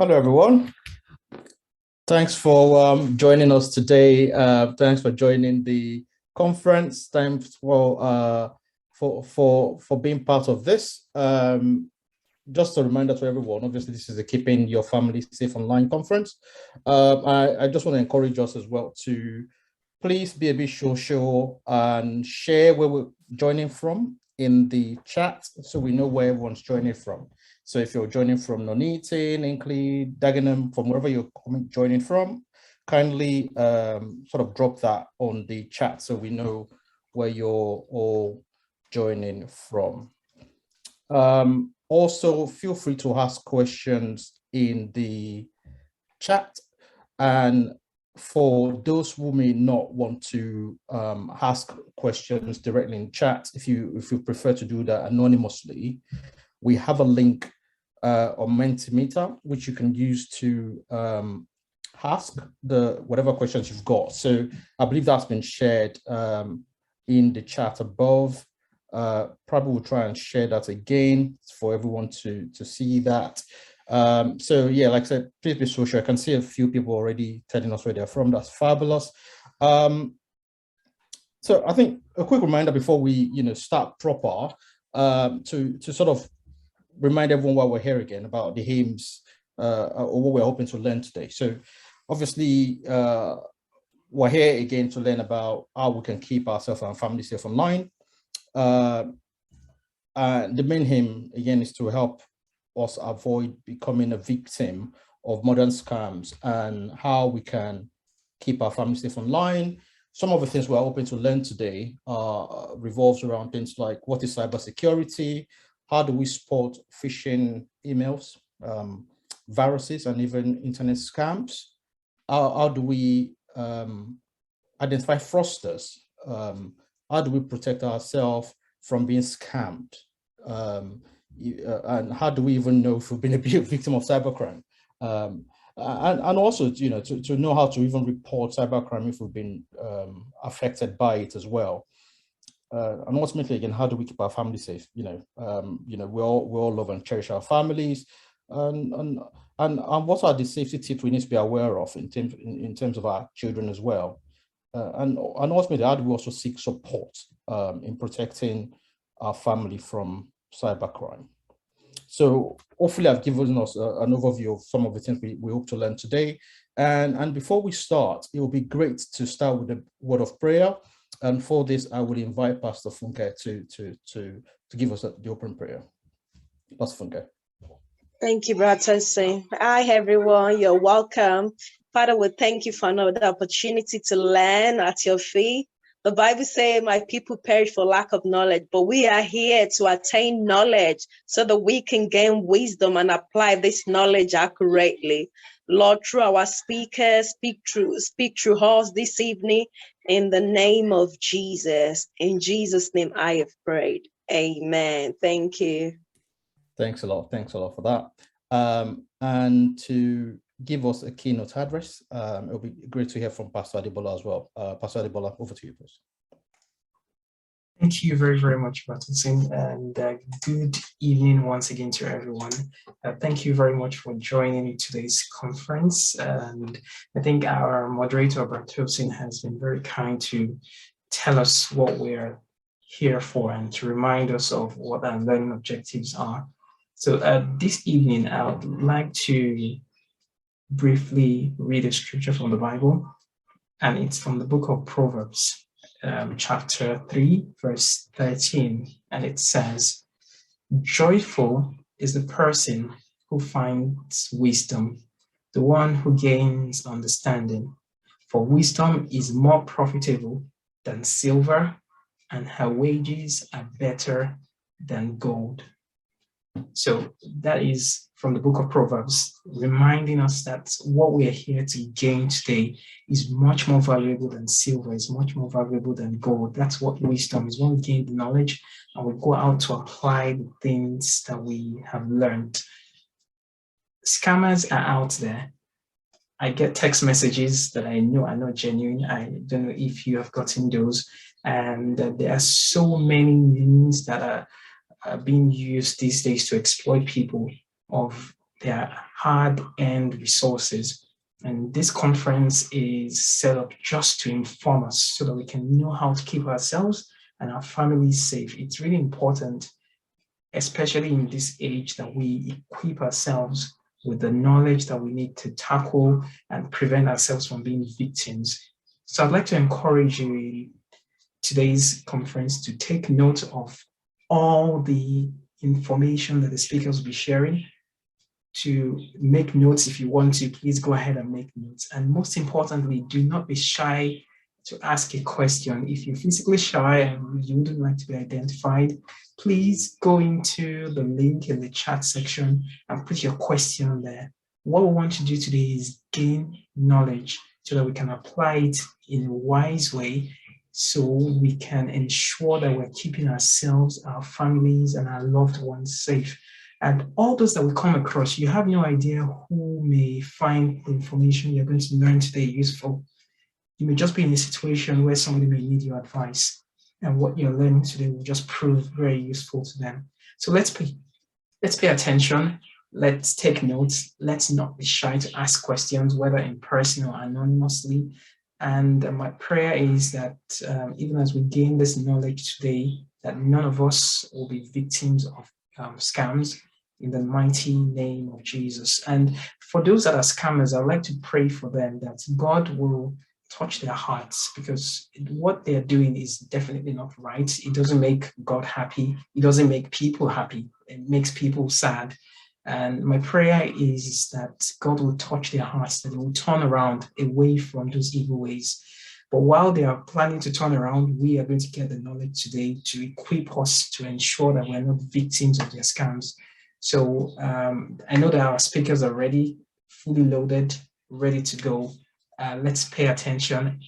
Hello, everyone. Thanks for joining us today. Thanks for joining the conference. Thanks for being part of this. Just a reminder to everyone, obviously, this is a Keeping Your Family Safe Online conference. I just want to encourage us as well to please be a bit social and share where we're joining from in the chat so we know where everyone's joining from. So if you're joining from Nuneaton, Incley, Dagenham, from wherever you're joining from, kindly sort of drop that on the chat so we know where you're all joining from. Also, feel free to ask questions in the chat. And for those who may not want to ask questions directly in chat, if you prefer to do that anonymously, we have a link on Mentimeter, which you can use to ask whatever questions you've got. So I believe that's been shared in the chat above. Probably will try and share that again for everyone to see that. So yeah, like I said, please be social. I can see a few people already telling us where they're from. That's fabulous. So I think a quick reminder before we start proper to sort of remind everyone why we're here again about the aims or what we're hoping to learn today. So obviously we're here again to learn about how we can keep ourselves and our family safe online. The main aim again is to help us avoid becoming a victim of modern scams and how we can keep our family safe online. Some of the things we're hoping to learn today revolves around things like what is cybersecurity, how do we spot phishing emails, viruses, and even internet scams? How do we identify fraudsters? How do we protect ourselves from being scammed? And how do we even know if we've been a victim of cybercrime? And also, to know how to even report cybercrime if we've been affected by it as well. And ultimately, again, how do we keep our family safe? We all love and cherish our families, and what are the safety tips we need to be aware of in terms of our children as well, and ultimately, how do we also seek support in protecting our family from cybercrime? So hopefully, I've given us an overview of some of the things we hope to learn today. And before we start, it will be great to start with a word of prayer. And for this, I would invite Pastor Funke to give us the open prayer. Pastor Funke. Thank you, Brother Singh. Hi, everyone. You're welcome. Father, we thank you for another opportunity to learn at your feet. The Bible says, my people perish for lack of knowledge, but we are here to attain knowledge so that we can gain wisdom and apply this knowledge accurately. Lord, through our speakers, speak through us this evening in the name of Jesus. In Jesus' name I have prayed. Amen. Thank you. Thanks a lot. Thanks a lot for that. And to give us a keynote address, it'll be great to hear from Pastor Adebola as well. Pastor Adebola, over to you, please. Thank you very, very much, Brother Singh, and good evening once again to everyone. Thank you very much for joining me today's conference. And I think our moderator, Brother Singh, has been very kind to tell us what we're here for and to remind us of what our learning objectives are. So this evening, I would like to briefly read a scripture from the Bible, and it's from the book of Proverbs. Chapter 3, verse 13, and it says, joyful is the person who finds wisdom, the one who gains understanding. For wisdom is more profitable than silver, and her wages are better than gold. So that is from the book of Proverbs, reminding us that what we are here to gain today is much more valuable than silver, is much more valuable than gold. That's what wisdom is. When we gain the knowledge and we go out to apply the things that we have learned. Scammers are out there. I get text messages that I know are not genuine. I don't know if you have gotten those. And there are so many means that are being used these days to exploit people of their hard-earned resources. And this conference is set up just to inform us so that we can know how to keep ourselves and our families safe. It's really important, especially in this age, that we equip ourselves with the knowledge that we need to tackle and prevent ourselves from being victims. So I'd like to encourage you in today's conference to take note of all the information that the speakers will be sharing. To make notes, if you want to, please go ahead and make notes. And most importantly, do not be shy to ask a question. If you're physically shy and you wouldn't like to be identified, please go into the link in the chat section and put your question there. What we want to do today is gain knowledge so that we can apply it in a wise way, so we can ensure that we're keeping ourselves, our families, and our loved ones safe. And all those that we come across, you have no idea who may find the information you're going to learn today useful. You may just be in a situation where somebody may need your advice, and what you're learning today will just prove very useful to them. So let's pay attention. Let's take notes. Let's not be shy to ask questions, whether in person or anonymously. And my prayer is that even as we gain this knowledge today, that none of us will be victims of scams, in the mighty name of Jesus. And for those that are scammers, I'd like to pray for them that God will touch their hearts, because what they're doing is definitely not right. It doesn't make God happy. It doesn't make people happy. It makes people sad. And my prayer is that God will touch their hearts, that they will turn around away from those evil ways. But while they are planning to turn around, we are going to get the knowledge today to equip us to ensure that we're not victims of their scams. So I know that our speakers are ready, fully loaded, ready to go. Let's pay attention,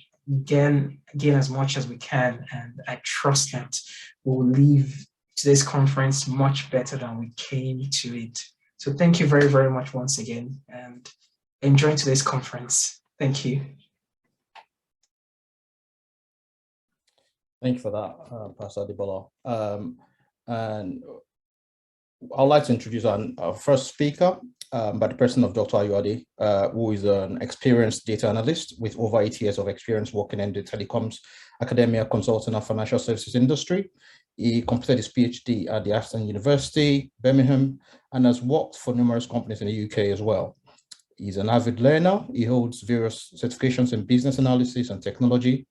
gain as much as we can, and I trust that we'll leave today's conference much better than we came to it. So thank you very, very much once again, and enjoy today's conference. Thank you. Thank you for that, Pastor Adebola. And I'd like to introduce our first speaker, by the person of Dr. Ayoade, who is an experienced data analyst with over 8 years of experience working in the telecoms, academia, consulting, and financial services industry. He completed his PhD at the Aston University, Birmingham, and has worked for numerous companies in the UK as well. He's an avid learner. He holds various certifications in business analysis and technology.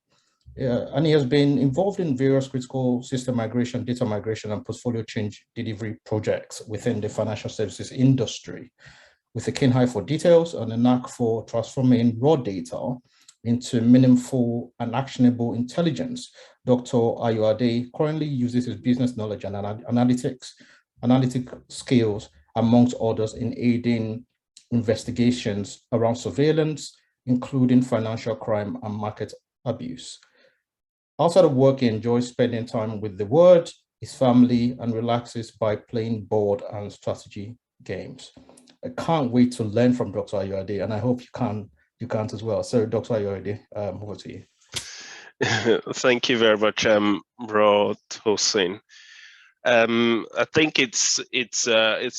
And he has been involved in various critical system migration, data migration, and portfolio change delivery projects within the financial services industry, with a keen eye for details and a knack for transforming raw data into meaningful and actionable intelligence. Dr. Ayoade currently uses his business knowledge and analytic skills, amongst others, in aiding investigations around surveillance, including financial crime and market abuse. Outside of work, he enjoys spending time with the word, his family, and relaxes by playing board and strategy games. I can't wait to learn from Dr. Ayoade, and I hope you can't as well. So, Dr. Ayoade, over to you. Thank you very much, Bro Hossein. I think it's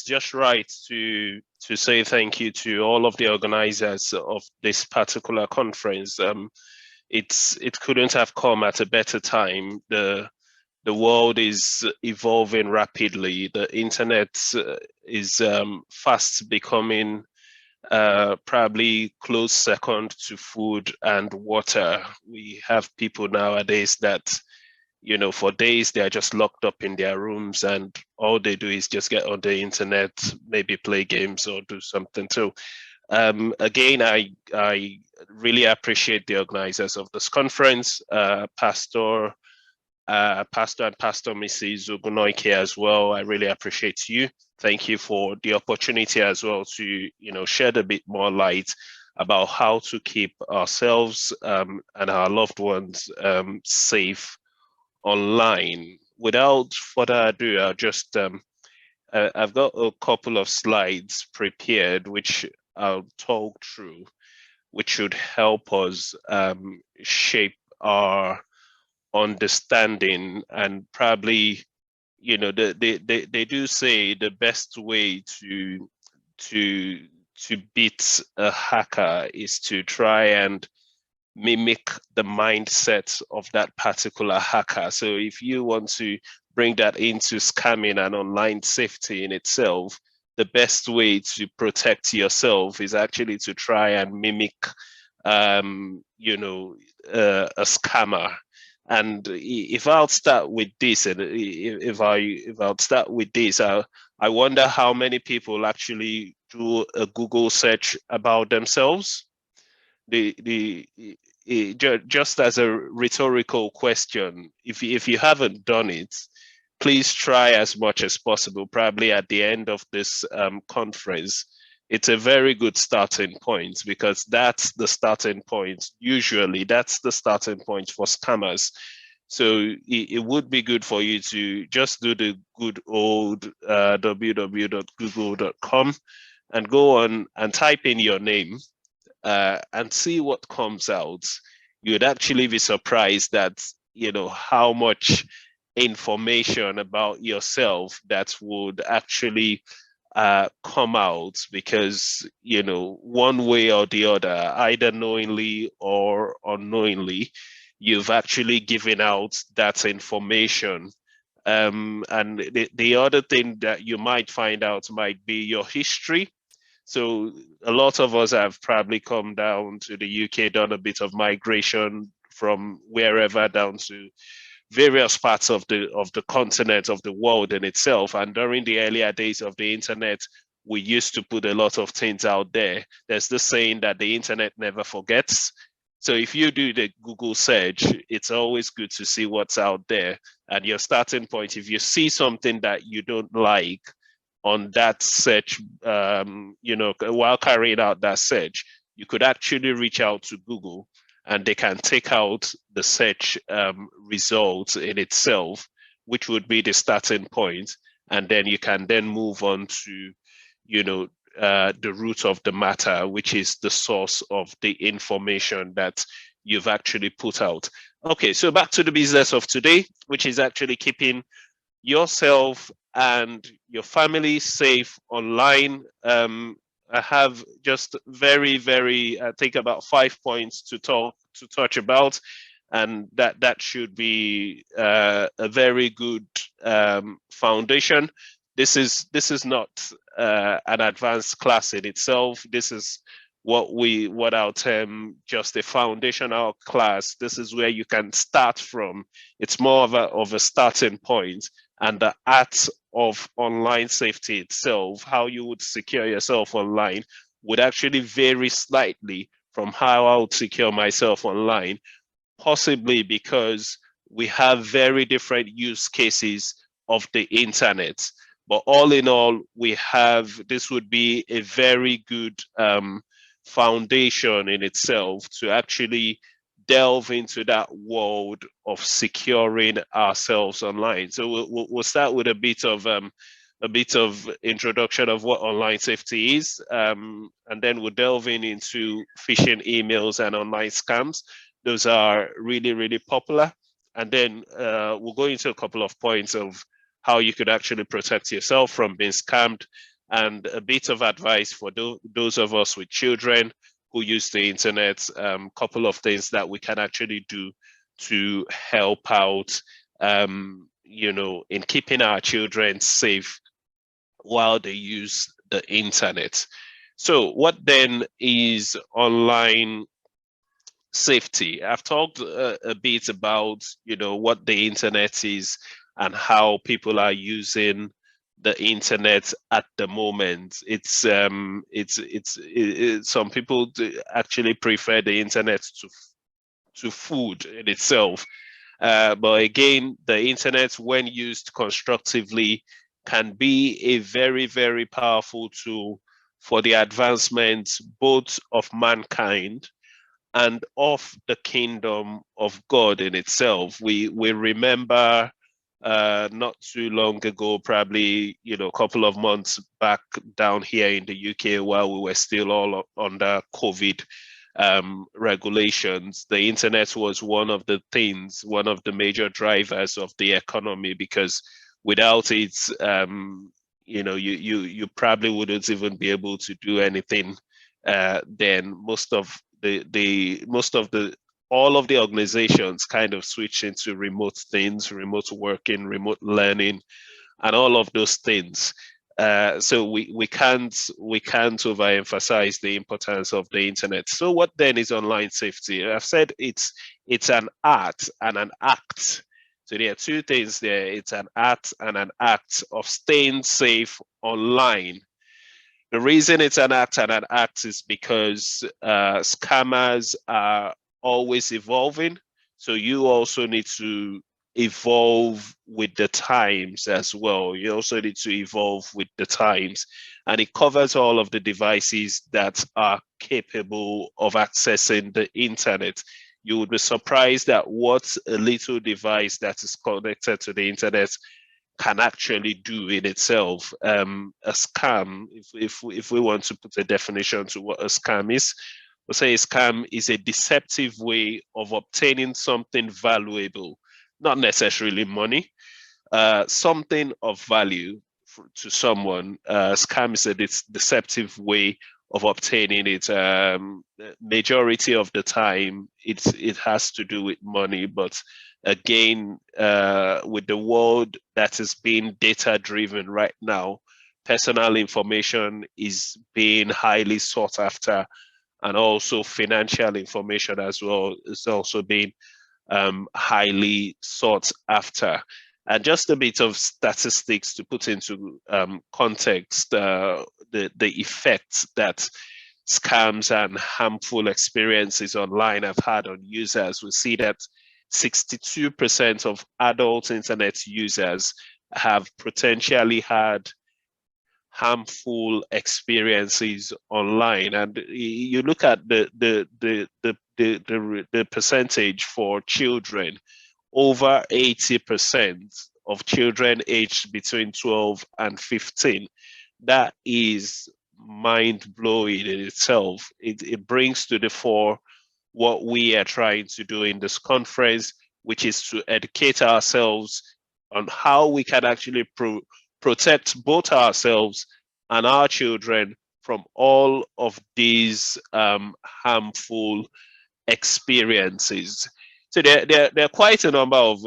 just right to say thank you to all of the organizers of this particular conference. It couldn't have come at a better time. The world is evolving rapidly. The internet is fast becoming probably close second to food and water. We have people nowadays that, you know, for days they are just locked up in their rooms and all they do is just get on the internet, maybe play games or do something. So again, I really appreciate the organizers of this conference, Pastor and Pastor Mrs. Ogunoike as well. I really appreciate you. Thank you for the opportunity as well to, you know, shed a bit more light about how to keep ourselves and our loved ones safe online. Without further ado, I'll just I've got a couple of slides prepared which I'll talk through, which should help us shape our understanding. And probably, you know, they do say the best way to to beat a hacker is to try and mimic the mindset of that particular hacker. So if you want to bring that into scamming and online safety in itself, the best way to protect yourself is actually to try and mimic, you know, a scammer. And if I'll start with this, and if I'll start with this, I wonder how many people actually do a Google search about themselves. Just as a rhetorical question, if you haven't done it, please try as much as possible. Probably at the end of this conference, it's a very good starting point, because that's the starting point. Usually, that's the starting point for scammers. So it would be good for you to just do the good old www.google.com and go on and type in your name and see what comes out. You'd actually be surprised that, you know, how much information about yourself that would actually come out, because, you know, one way or the other, either knowingly or unknowingly, you've actually given out that information. And the other thing that you might find out might be your history. So a lot of us have probably come down to the UK, done a bit of migration from wherever down to various parts of the continent, of the world in itself. And during the earlier days of the internet, we used to put a lot of things out there. There's this saying that the internet never forgets. So if you do the Google search, it's always good to see what's out there. And your starting point, if you see something that you don't like on that search, you know, while carrying out that search, you could actually reach out to Google, and they can take out the search results in itself, which would be the starting point. And then you can then move on to, you know, the root of the matter, which is the source of the information that you've actually put out. Okay, so back to the business of today, which is actually keeping yourself and your family safe online. I have just very, I think about 5 points to touch about, and that should be a very good foundation. This is not an advanced class in itself. This is what I'll term just a foundational class. This is where you can start from. It's more of a starting point, and the art of online safety itself, how you would secure yourself online, would actually vary slightly from how I would secure myself online, possibly because we have very different use cases of the internet. But all in all, this would be a very good foundation in itself to actually delve into that world of securing ourselves online. So we'll start with a bit of introduction of what online safety is, and then we'll delve into phishing emails and online scams. Those are really popular. And then we'll go into a couple of points of how you could actually protect yourself from being scammed, and a bit of advice for those of us with children who use the internet, couple of things that we can actually do to help out, you know, in keeping our children safe while they use the internet. So what then is online safety? I've talked a bit about, you know, what the internet is and how people are using the internet at the moment. It's some people actually prefer the internet to food in itself, but again, the internet, when used constructively, can be a very powerful tool for the advancement both of mankind and of the kingdom of God in itself. We remember not too long ago, probably, you know, a couple of months back down here in the UK, while we were still all under COVID regulations, the internet was one of the major drivers of the economy, because without it, you probably wouldn't even be able to do anything. Then all of the organizations kind of switch into remote things, remote working, remote learning, and all of those things. So we can't overemphasize the importance of the internet. So what then is online safety? I've said it's an art and an act. So there are two things there. It's an art and an act of staying safe online. The reason it's an art and an act is because scammers are always evolving. So you also need to evolve with the times as well. You also need to evolve with the times. And it covers all of the devices that are capable of accessing the internet. You would be surprised at what a little device that is connected to the internet can actually do in itself. A scam, if we want to put a definition to what a scam is, we'll say a scam is a deceptive way of obtaining something valuable, not necessarily money, something of value to someone. Scam is a deceptive way of obtaining it. Majority of the time, it has to do with money, but again, with the world that is being data driven right now, personal information is being highly sought after, and also financial information as well is also being highly sought after. And just a bit of statistics to put into context the effects that scams and harmful experiences online have had on users. We see that 62% of adult internet users have potentially had harmful experiences online. And you look at the percentage for children, over 80% of children aged between 12 and 15. That is mind-blowing in itself. It brings to the fore what we are trying to do in this conference, which is to educate ourselves on how we can actually protect both ourselves and our children from all of these harmful experiences. So there are quite a number of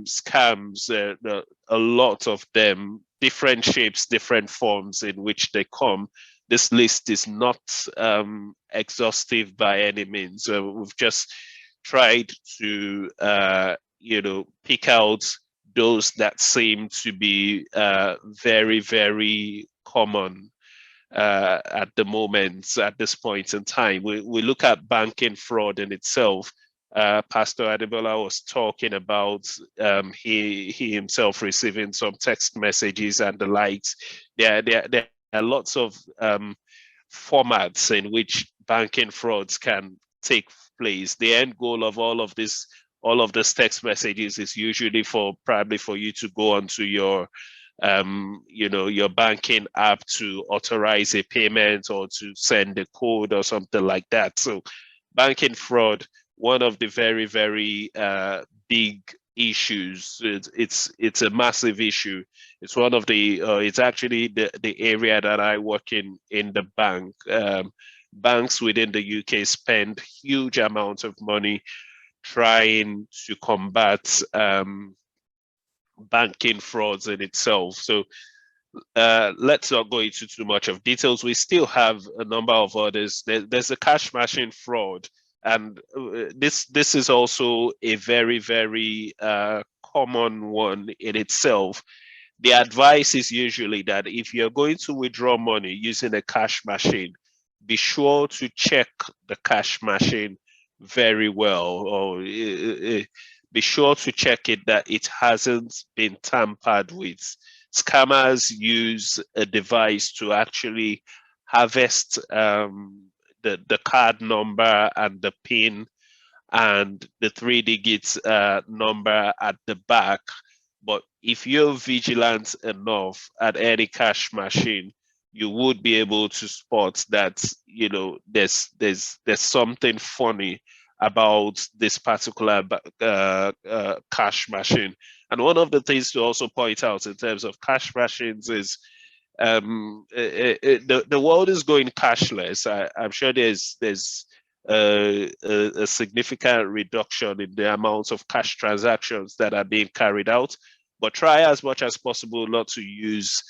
scams, a lot of them, different shapes, different forms in which they come. This list is not exhaustive by any means. We've just tried to, pick out those that seem to be very, very common at the moment, at this point in time. We look at banking fraud in itself. Pastor Adebola was talking about he himself receiving some text messages and the likes. There are lots of formats in which banking frauds can take place. The end goal of all of these text messages is usually probably for you to go onto your your banking app to authorize a payment or to send a code or something like that. So banking fraud, one of the very, very big issues. It's a massive issue. It's one of the it's actually the area that I work in the bank. Banks within the UK spend huge amounts of money trying to combat banking frauds in itself. So let's not go into too much of details. We still have a number of others. There's a cash machine fraud, and this is also a very, very common one in itself. The advice is usually that if you're going to withdraw money using a cash machine, be sure to check the cash machine very well, or be sure to check it that it hasn't been tampered with. Scammers use a device to actually harvest the card number and the PIN and the 3-digit number at the back. But if you're vigilant enough at any cash machine, you would be able to spot that there's something funny about this particular cash machine. And one of the things to also point out in terms of cash machines is The world is going cashless. I'm sure there's a significant reduction in the amounts of cash transactions that are being carried out, but try as much as possible not to use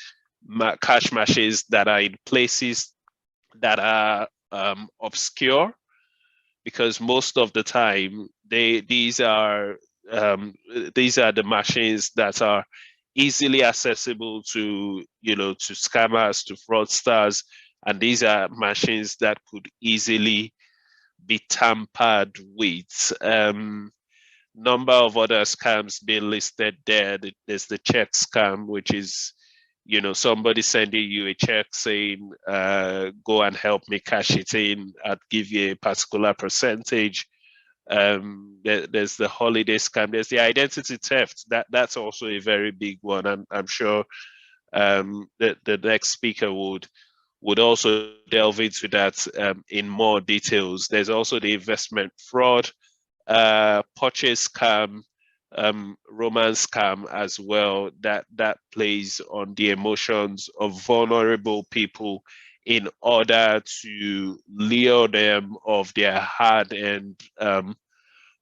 cash machines that are in places that are obscure, because most of the time these are the machines that are easily accessible to to scammers, to fraudsters, and these are machines that could easily be tampered with. Number of other scams being listed there. There's the check scam, which is somebody sending you a check saying, go and help me cash it in, I'd give you a particular percentage. There's the holiday scam. There's the identity theft. That's also a very big one. I'm sure the next speaker would also delve into that in more details. There's also the investment fraud, purchase scam, romance scam as well, that plays on the emotions of vulnerable people in order to lure them of their hard-earned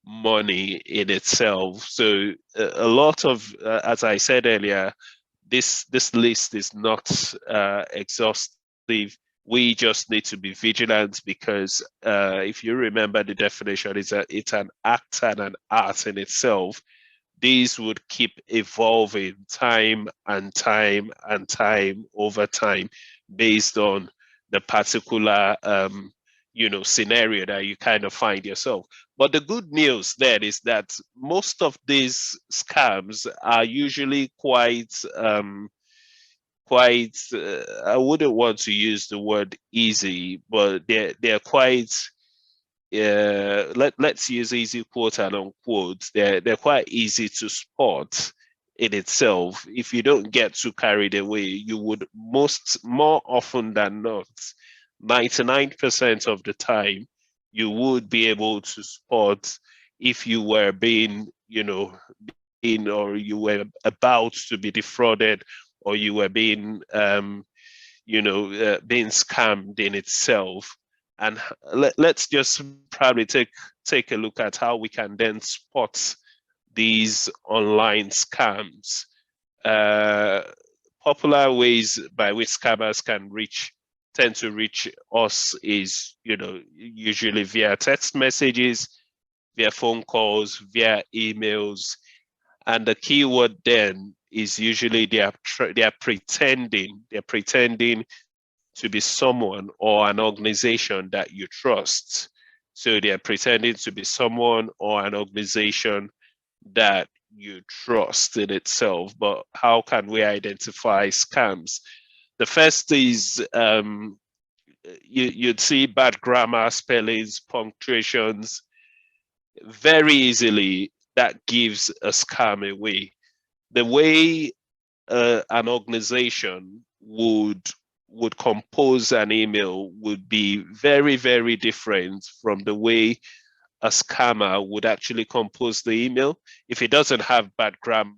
money in itself. So a lot of, as I said earlier, this list is not exhaustive. We just need to be vigilant, because if you remember the definition, it's an act and an art in itself. These would keep evolving time and time and time over time, based on the particular scenario that you kind of find yourself. But the good news then is that most of these scams are usually quite I wouldn't want to use the word easy, but they're quite let's use easy quote and unquote. They're quite easy to spot in itself. If you don't get too carried away, you would more often than not, 99% of the time, you would be able to spot if you were being, or you were about to be defrauded, or you were being being scammed in itself. And let's just probably take a look at how we can then spot these online scams. Popular ways by which scammers can tend to reach us is, usually via text messages, via phone calls, via emails. And the keyword then is usually they are pretending to be someone or an organization that you trust. So they're pretending to be someone or an organization that you trust in itself. But how can we identify scams? The first is you'd see bad grammar, spellings, punctuations. Very easily, that gives a scam away. The way an organization would compose an email would be very, very different from the way a scammer would actually compose the email. If it doesn't have bad grammar,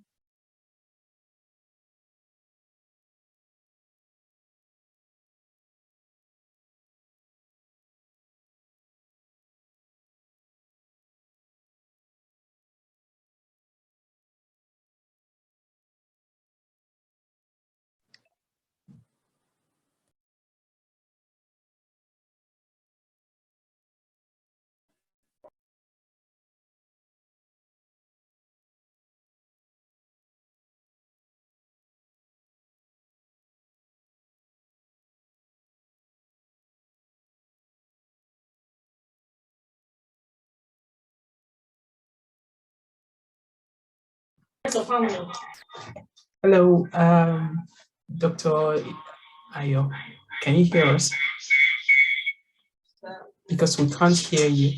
Hello, Dr. Ayo, can you hear us? Because we can't hear you.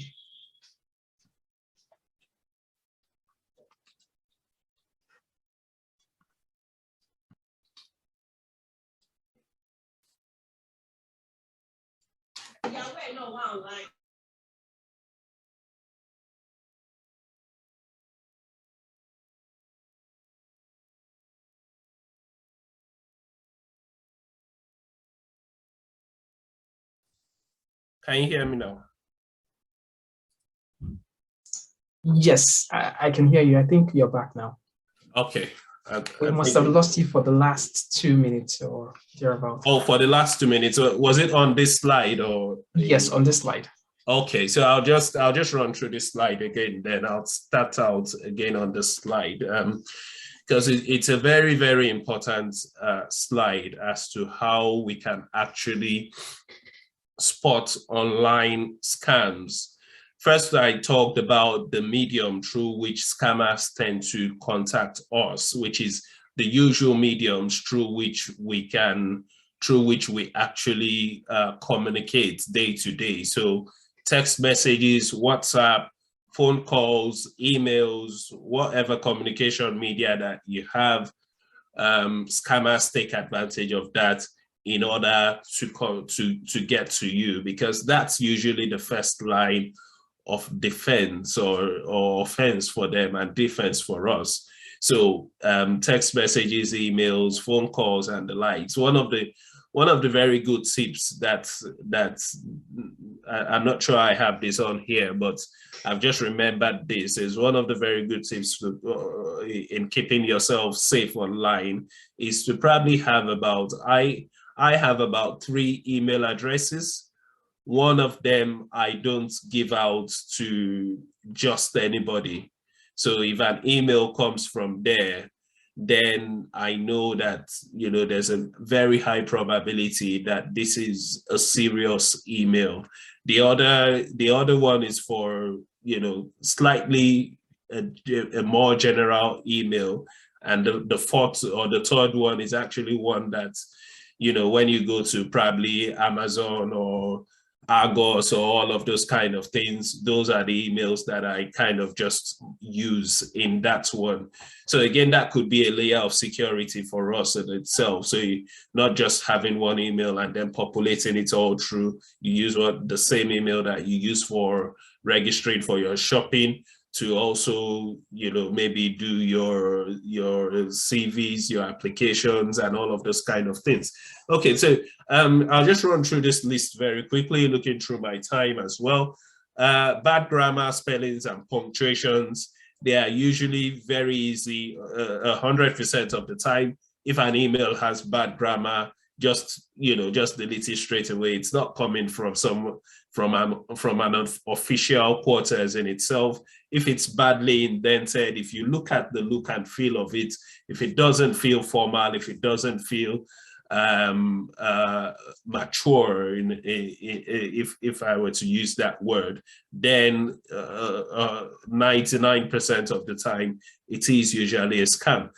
Can you hear me now? Yes, I can hear you. I think you're back now. Okay. We must have lost you for the last 2 minutes or thereabout. Oh, for the last 2 minutes. Was it on this slide or? Yes, on this slide. Okay, so I'll just run through this slide again, then I'll start out again on the slide, because it's a very, very important slide as to how we can actually spot online scams. First, I talked about the medium through which scammers tend to contact us, which is the usual mediums through which we actually communicate day to day. So text messages, WhatsApp, phone calls, emails, whatever communication media that you have, scammers take advantage of that in order to get to you, because that's usually the first line of defense or offense for them and defense for us. So text messages, emails, phone calls, and the likes. One of the very good tips that I'm not sure I have this on here, but I've just remembered this is one of the very good tips in keeping yourself safe online is to probably have about, I have about 3 email addresses. One of them I don't give out to just anybody. So if an email comes from there, then I know that, you know, there's a very high probability that this is a serious email. The other one is for, you know, slightly a more general email. And the fourth or the third one is actually one that, you know, when you go to probably Amazon or Argos or all of those kind of things, those are the emails that I kind of just use in that one. So again, that could be a layer of security for us in itself. So you're not just having one email and then populating it all through. You use the same email that you use for registering for your shopping to also, you know, maybe do your CVs, your applications, and all of those kind of things. Okay, so I'll just run through this list very quickly, looking through my time as well. Bad grammar, spellings, and punctuations, they are usually very easy 100% of the time. If an email has bad grammar, just delete it straight away. It's not coming from an official quarters in itself. If it's badly indented, if you look at the look and feel of it, if it doesn't feel formal, if it doesn't feel mature, if I were to use that word, then 99% of the time it is usually a scam.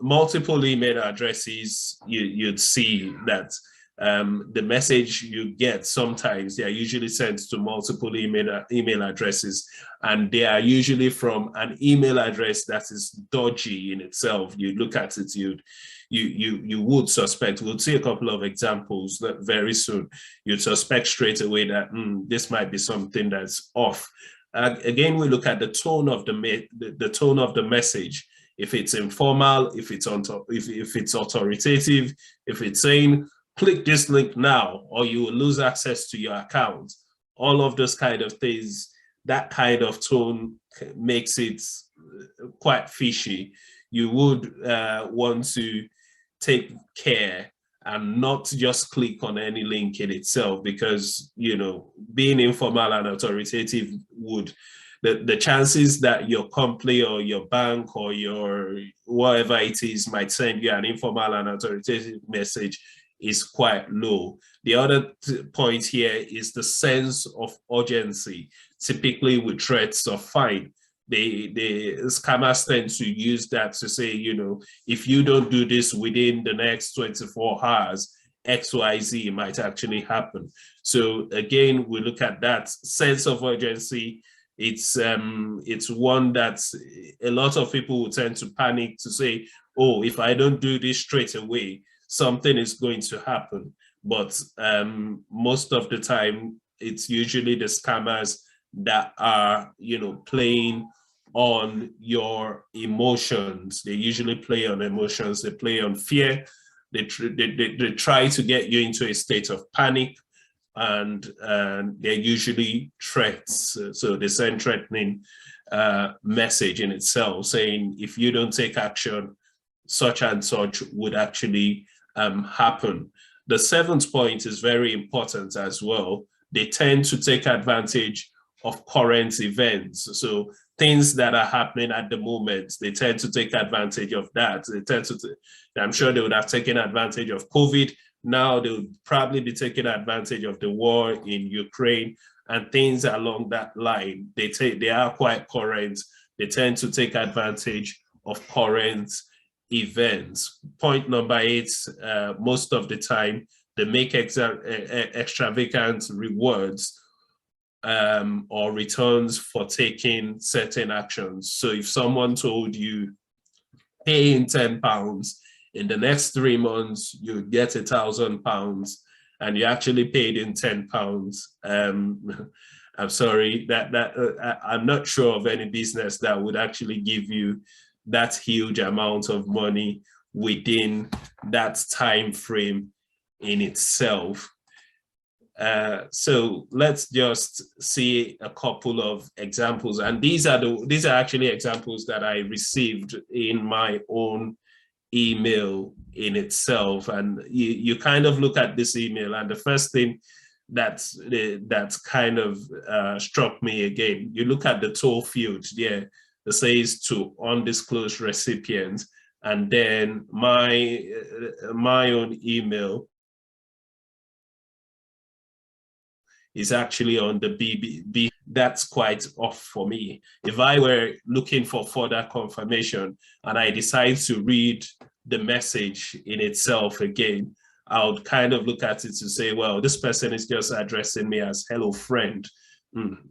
Multiple email addresses, you'd see that the message you get sometimes they are usually sent to multiple email addresses, and they are usually from an email address that is dodgy in itself. You look at it, you would suspect. We'll see a couple of examples that very soon. You'd suspect straight away that this might be something that's off. Again, we look at the tone of the tone of the message. If it's informal, if it's authoritative, if it's saying, click this link now, or you will lose access to your account. All of those kind of things, that kind of tone makes it quite fishy. You would want to take care and not just click on any link in itself, because, you know, being informal and authoritative would, the chances that your company or your bank or your whatever it is might send you an informal and authoritative message is quite low. The other point here is the sense of urgency. Typically with threats of fine, the scammers tend to use that to say, you know, if you don't do this within the next 24 hours, XYZ might actually happen. So again, we look at that sense of urgency. It's one that a lot of people will tend to panic to say, oh, if I don't do this straight away, something is going to happen. But most of the time, it's usually the scammers that are, you know, playing on your emotions. They usually play on emotions. They play on fear. They try to get you into a state of panic. and they're usually threats. So they send threatening message in itself saying, if you don't take action, such and such would actually happen. The seventh point is very important as well. They tend to take advantage of current events. So things that are happening at the moment, they tend to take advantage of that. They tend to, I'm sure they would have taken advantage of COVID. Now they would probably be taking advantage of the war in Ukraine and things along that line. They are quite current. They tend to take advantage of current events. Point number 8, most of the time, they make extravagant rewards or returns for taking certain actions. So if someone told you, pay in £10, in the next 3 months, you get £1,000, and you actually paid in £10. I'm sorry, I'm not sure of any business that would actually give you that huge amount of money within that time frame in itself. So let's just see a couple of examples, and these are actually examples that I received in my own email in itself. And you kind of look at this email, and the first thing that's kind of struck me again, you look at the toll field there, it says to undisclosed recipient, and then my own email is actually on the BB. That's quite off for me. If I were looking for further confirmation and I decide to read the message in itself again, I would kind of look at it to say, well, this person is just addressing me as hello friend.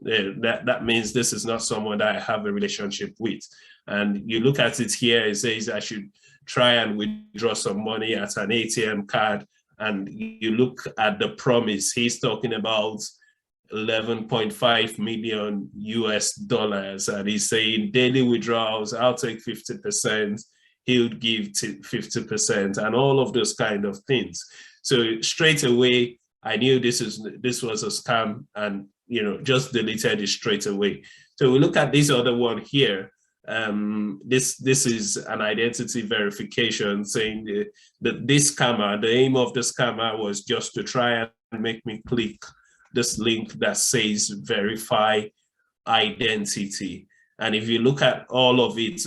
That means this is not someone that I have a relationship with. And you look at it here, it says I should try and withdraw some money at an ATM card. And you look at the promise, he's talking about 11.5 million US dollars. And he's saying daily withdrawals, I'll take 50%, he would give 50%, and all of those kind of things. So straight away, I knew this was a scam, and just deleted it straight away. So we look at this other one here. This is an identity verification saying that this scammer, the aim of the scammer was just to try and make me click this link that says verify identity. And if you look at all of it,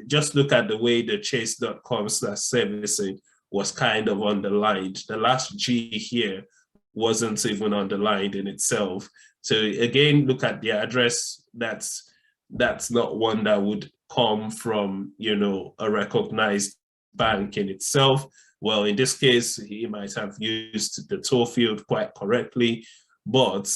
just look at the way the chase.com/servicing was kind of underlined. The last G here wasn't even underlined in itself. So again, look at the address. That's not one that would come from, a recognized bank in itself. Well, in this case, he might have used the toll field quite correctly. But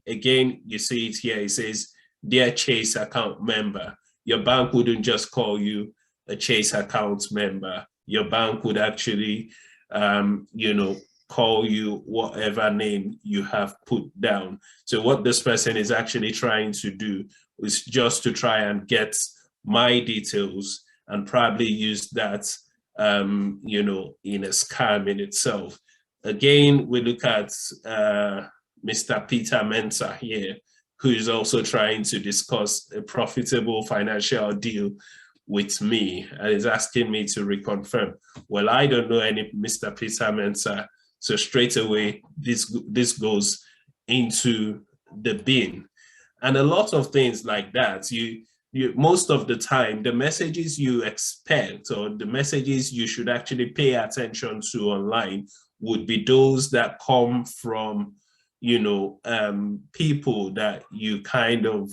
again, you see it here, it says, dear Chase account member. Your bank wouldn't just call you a Chase account member. Your bank would actually, call you whatever name you have put down. So what this person is actually trying to do is just to try and get my details and probably use that, in a scam in itself. Again, we look at Mr. Peter Mensah here, who is also trying to discuss a profitable financial deal with me and is asking me to reconfirm. Well, I don't know any Mr. Peter Mensah, so straight away, this goes into the bin. And a lot of things like that, you most of the time, the messages you expect or the messages you should actually pay attention to online would be those that come from, people that you kind of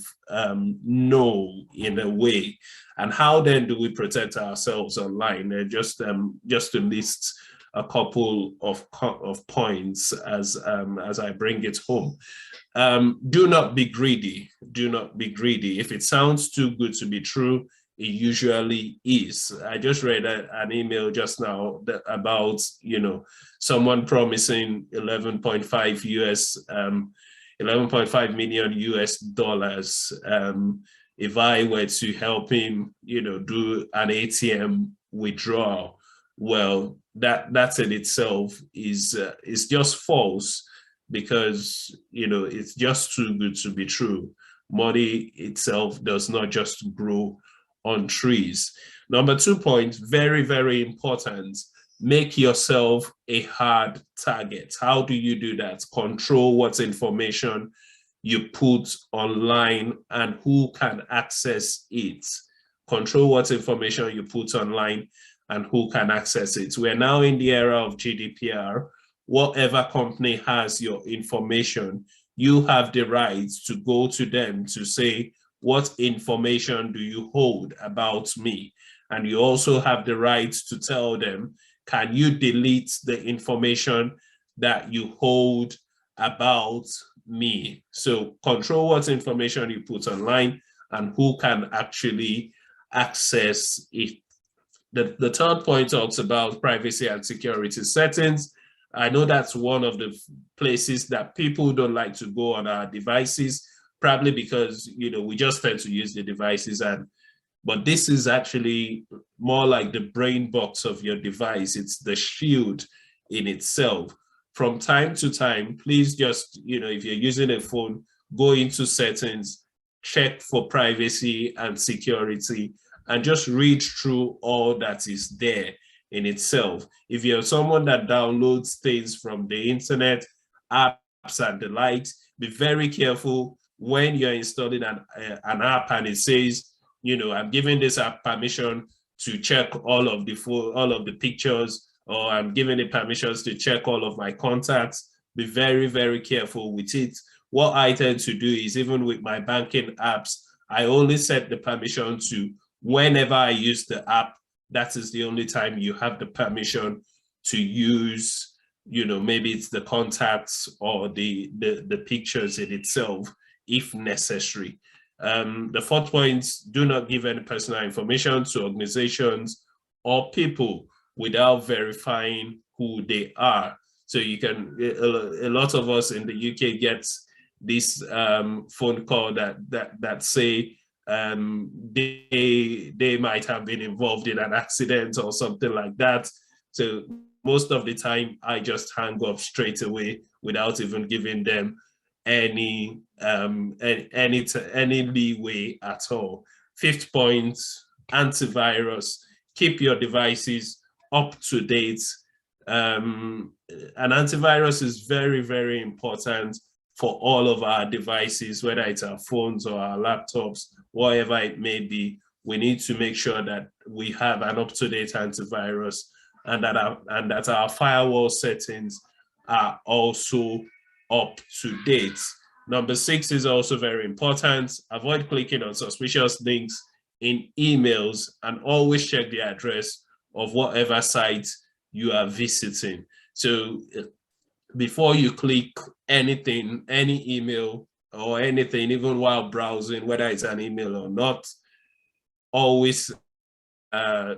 know in a way. And how then do we protect ourselves online? Just to list a couple of points as I bring it home. Do not be greedy. Do not be greedy. If it sounds too good to be true, it usually is. I just read an email just now about, someone promising 11.5 million US dollars if I were to help him, do an ATM withdrawal. Well, that in itself is just false. because, it's just too good to be true. Money itself does not just grow on trees. Number 2 point, very, very important. Make yourself a hard target. How do you do that? Control what information you put online and who can access it. Control what information you put online and who can access it. We're now in the era of GDPR. Whatever company has your information, you have the right to go to them to say, what information do you hold about me? And you also have the right to tell them, can you delete the information that you hold about me? So control what information you put online and who can actually access it. The third point talks about privacy and security settings. I know that's one of the places that people don't like to go on our devices, probably because, we just tend to use the devices, but this is actually more like the brain box of your device. It's the shield in itself. From time to time, please just, if you're using a phone, go into settings, check for privacy and security, and just read through all that is there in itself. If you're someone that downloads things from the internet, apps and the likes, be very careful when you're installing an app and it says, I'm giving this app permission to check all of the pictures, or I'm giving it permissions to check all of my contacts. Be very, very careful with it. What I tend to do is, even with my banking apps, I only set the permission to whenever I use the app, that is the only time you have the permission to use, maybe it's the contacts or the pictures in itself, if necessary. The fourth point, do not give any personal information to organizations or people without verifying who they are. So you can, a lot of us in the UK get this phone call that say they might have been involved in an accident or something like that. So most of the time, I just hang up straight away without even giving them any leeway at all. Fifth point, antivirus. Keep your devices up to date. An antivirus is very, very important for all of our devices, whether it's our phones or our laptops, whatever it may be. We need to make sure that we have an up-to-date antivirus, and that our firewall settings are also up to date. Number 6 is also very important. Avoid clicking on suspicious links in emails, and always check the address of whatever site you are visiting. So before you click anything, any email or anything, even while browsing, whether it's an email or not, always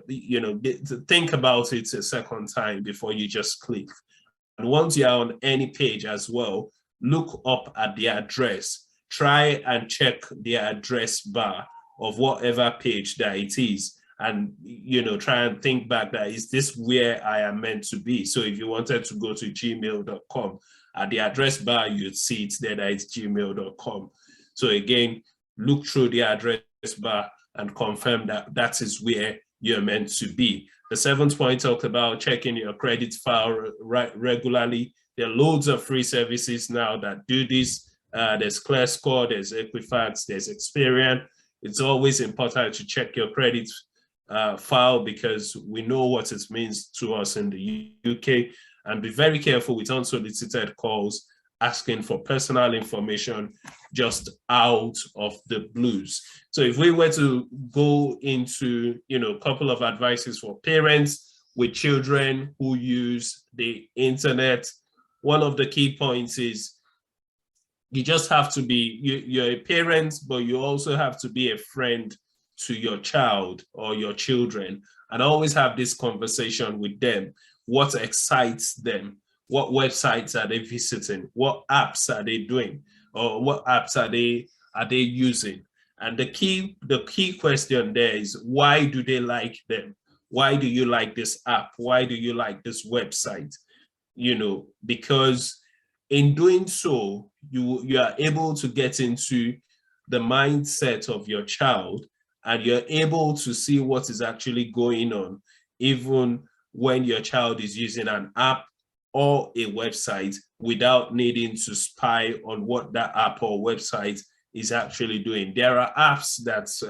think about it a second time before you just click. And once you're on any page as well, look up at the address. Try and check the address bar of whatever page that it is, and try and think back, that is this where I am meant to be? So if you wanted to go to gmail.com, at the address bar you'd see it there that it's gmail.com. So again, look through the address bar and confirm that that is where you're meant to be. The 7th point talked about checking your credit file regularly. There are loads of free services now that do this. There's ClearScore, there's Equifax, there's Experian. It's always important to check your credit file, because we know what it means to us in the UK. And be very careful with unsolicited calls asking for personal information just out of the blues. So if we were to go into, a couple of advices for parents with children who use the internet, one of the key points is you just have to be, you're a parent, but you also have to be a friend to your child or your children, and always have this conversation with them. What excites them? What websites are they visiting? What apps are they doing? Or what apps are they using? And the key question there is, why do they like them? Why do you like this app? Why do you like this website? Because in doing so, you are able to get into the mindset of your child, and you're able to see what is actually going on, even when your child is using an app or a website without needing to spy on what that app or website is actually doing. There are apps that's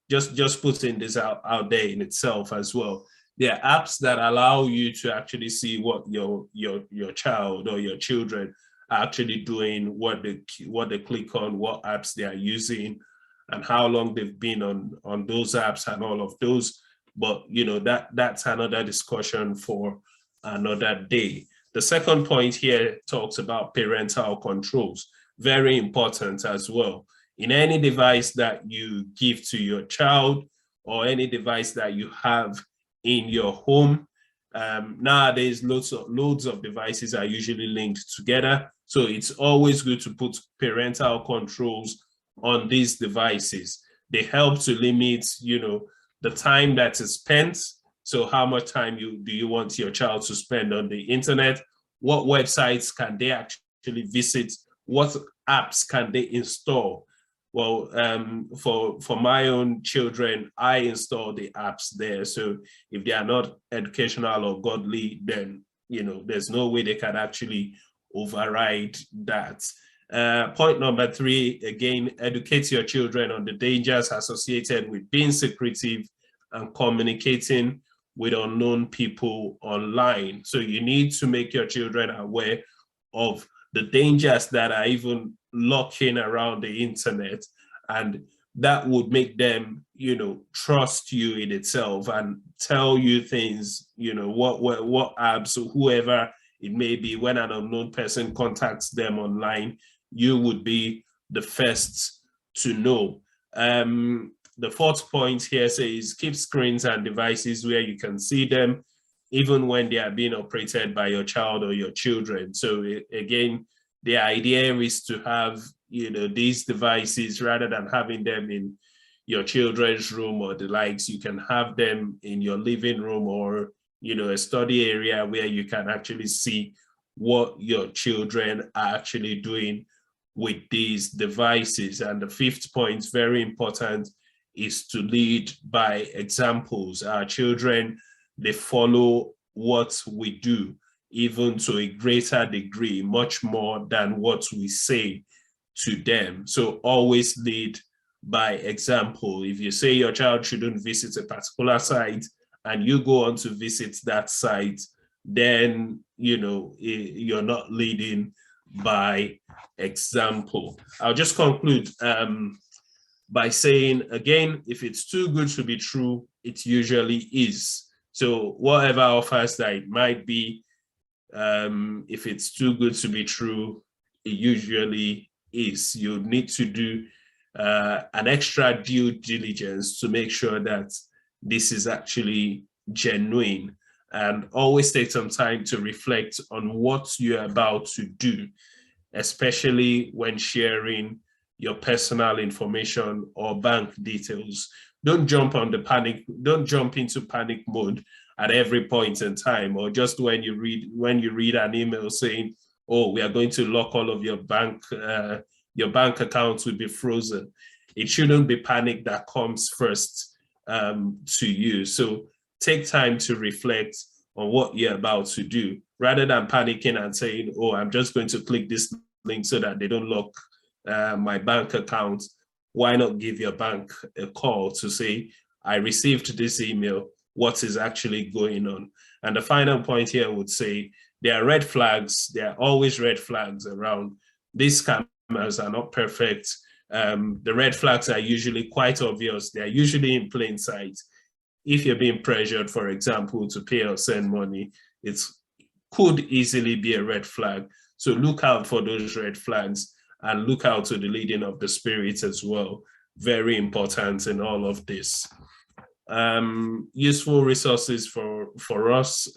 just putting this out there in itself as well. There are apps that allow you to actually see what your child or your children are actually doing, what they click on, what apps they are using, and how long they've been on those apps and all of those. But that's another discussion for another day. The second point here talks about parental controls. Very important as well. In any device that you give to your child, or any device that you have in your home, nowadays loads of devices are usually linked together. So it's always good to put parental controls on these devices. They help to limit, the time that is spent. So how much time do you want your child to spend on the internet? What websites can they actually visit? What apps can they install? Well, for my own children, I install the apps there. So if they are not educational or godly, then there's no way they can actually override that. Point number 3, again, educate your children on the dangers associated with being secretive and communicating with unknown people online. So you need to make your children aware of the dangers that are even lurking around the internet, and that would make them, trust you in itself and tell you things, what apps or whoever it may be. When an unknown person contacts them online, you would be the first to know. The fourth point here says keep screens and devices where you can see them, even when they are being operated by your child or your children. So again, the idea is to have, these devices, rather than having them in your children's room or the likes, you can have them in your living room or, a study area where you can actually see what your children are actually doing with these devices. And the fifth point, very important, is to lead by examples. Our children, they follow what we do, even to a greater degree, much more than what we say to them. So always lead by example. If you say your child shouldn't visit a particular site and you go on to visit that site, then you're not leading by example. I'll just conclude by saying, again, if it's too good to be true, it usually is. So whatever offers that it might be, if it's too good to be true, it usually is. You need to do an extra due diligence to make sure that this is actually genuine, and always take some time to reflect on what you're about to do, especially when sharing your personal information or bank details. Don't jump into panic mode at every point in time, or just when you read an email saying, oh, we are going to lock all of your bank accounts will be frozen. It shouldn't be panic that comes first to you. So take time to reflect on what you're about to do, rather than panicking and saying, oh, I'm just going to click this link so that they don't lock my bank account. Why not give your bank a call to say, I received this email, what is actually going on? And the final point here would say, there are red flags. There are always red flags around. These scammers are not perfect. The red flags are usually quite obvious. They're usually in plain sight. If you're being pressured, for example, to pay or send money, it could easily be a red flag. So look out for those red flags, and look out to the leading of the Spirit as well. Very important in all of this. Useful resources for us.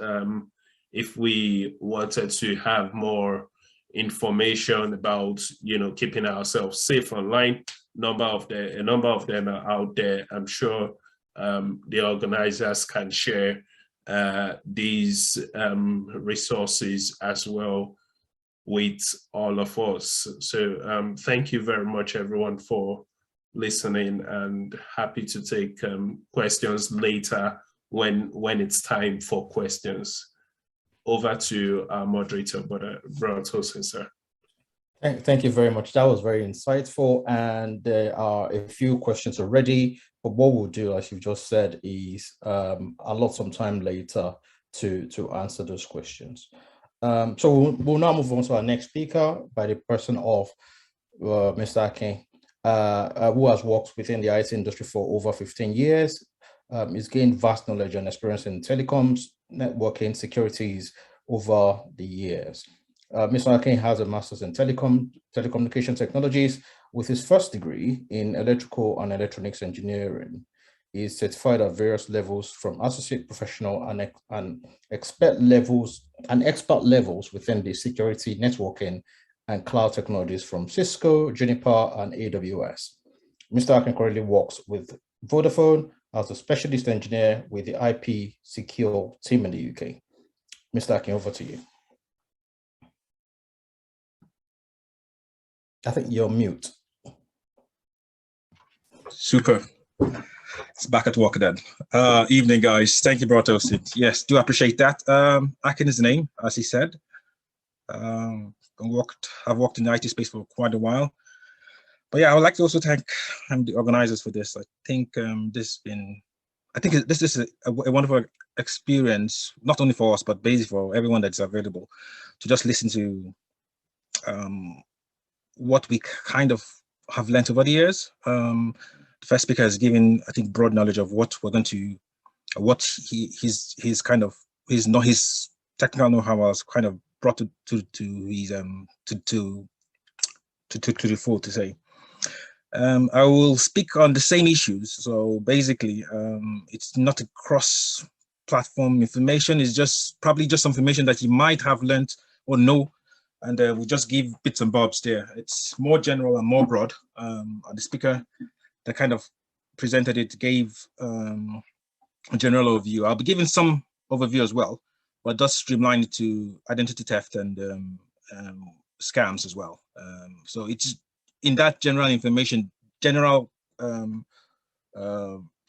If we wanted to have more information about, keeping ourselves safe online, a number of them are out there. I'm sure the organizers can share these resources as well with all of us. So thank you very much, everyone, for listening, and happy to take questions later when it's time for questions. Over to our moderator, Brother Tosin, sir. Thank you very much. That was very insightful, and there are a few questions already. But what we'll do, as you've just said, is allot some time later to answer those questions. So we'll now move on to our next speaker by the person of Mr. Akin, who has worked within the IT industry for over 15 years. He's gained vast knowledge and experience in telecoms, networking, securities over the years. Mr. Akin has a master's in telecommunication technologies with his first degree in electrical and electronics engineering. He is certified at various levels from associate professional and expert levels within the security, networking, and cloud technologies from Cisco, Juniper, and AWS. Mr. Akin currently works with Vodafone as a specialist engineer with the IP Secure team in the UK. Mr. Akin, over to you. I think you're mute. Super. It's back at work then. Evening, guys. Thank you, Brother Tosin. Yes, do appreciate that. Akin is the name, as he said. I've worked in the IT space for quite a while. But yeah, I would like to also thank the organizers for this. I think this is a wonderful experience, not only for us, but basically for everyone that's available, to just listen to what we kind of have learned over the years. The first speaker has given, I think, broad knowledge of what we're going to, what his technical know-how was kind of brought to the fore, to say. I will speak on the same issues. So basically, it's not a cross-platform information. It's just probably just information that you might have learned or know, and we'll just give bits and bobs there. It's more general and more broad. The speaker that kind of presented it gave a general overview. I'll be giving some overview as well, but just streamline it to identity theft and scams as well. So it's in that general information,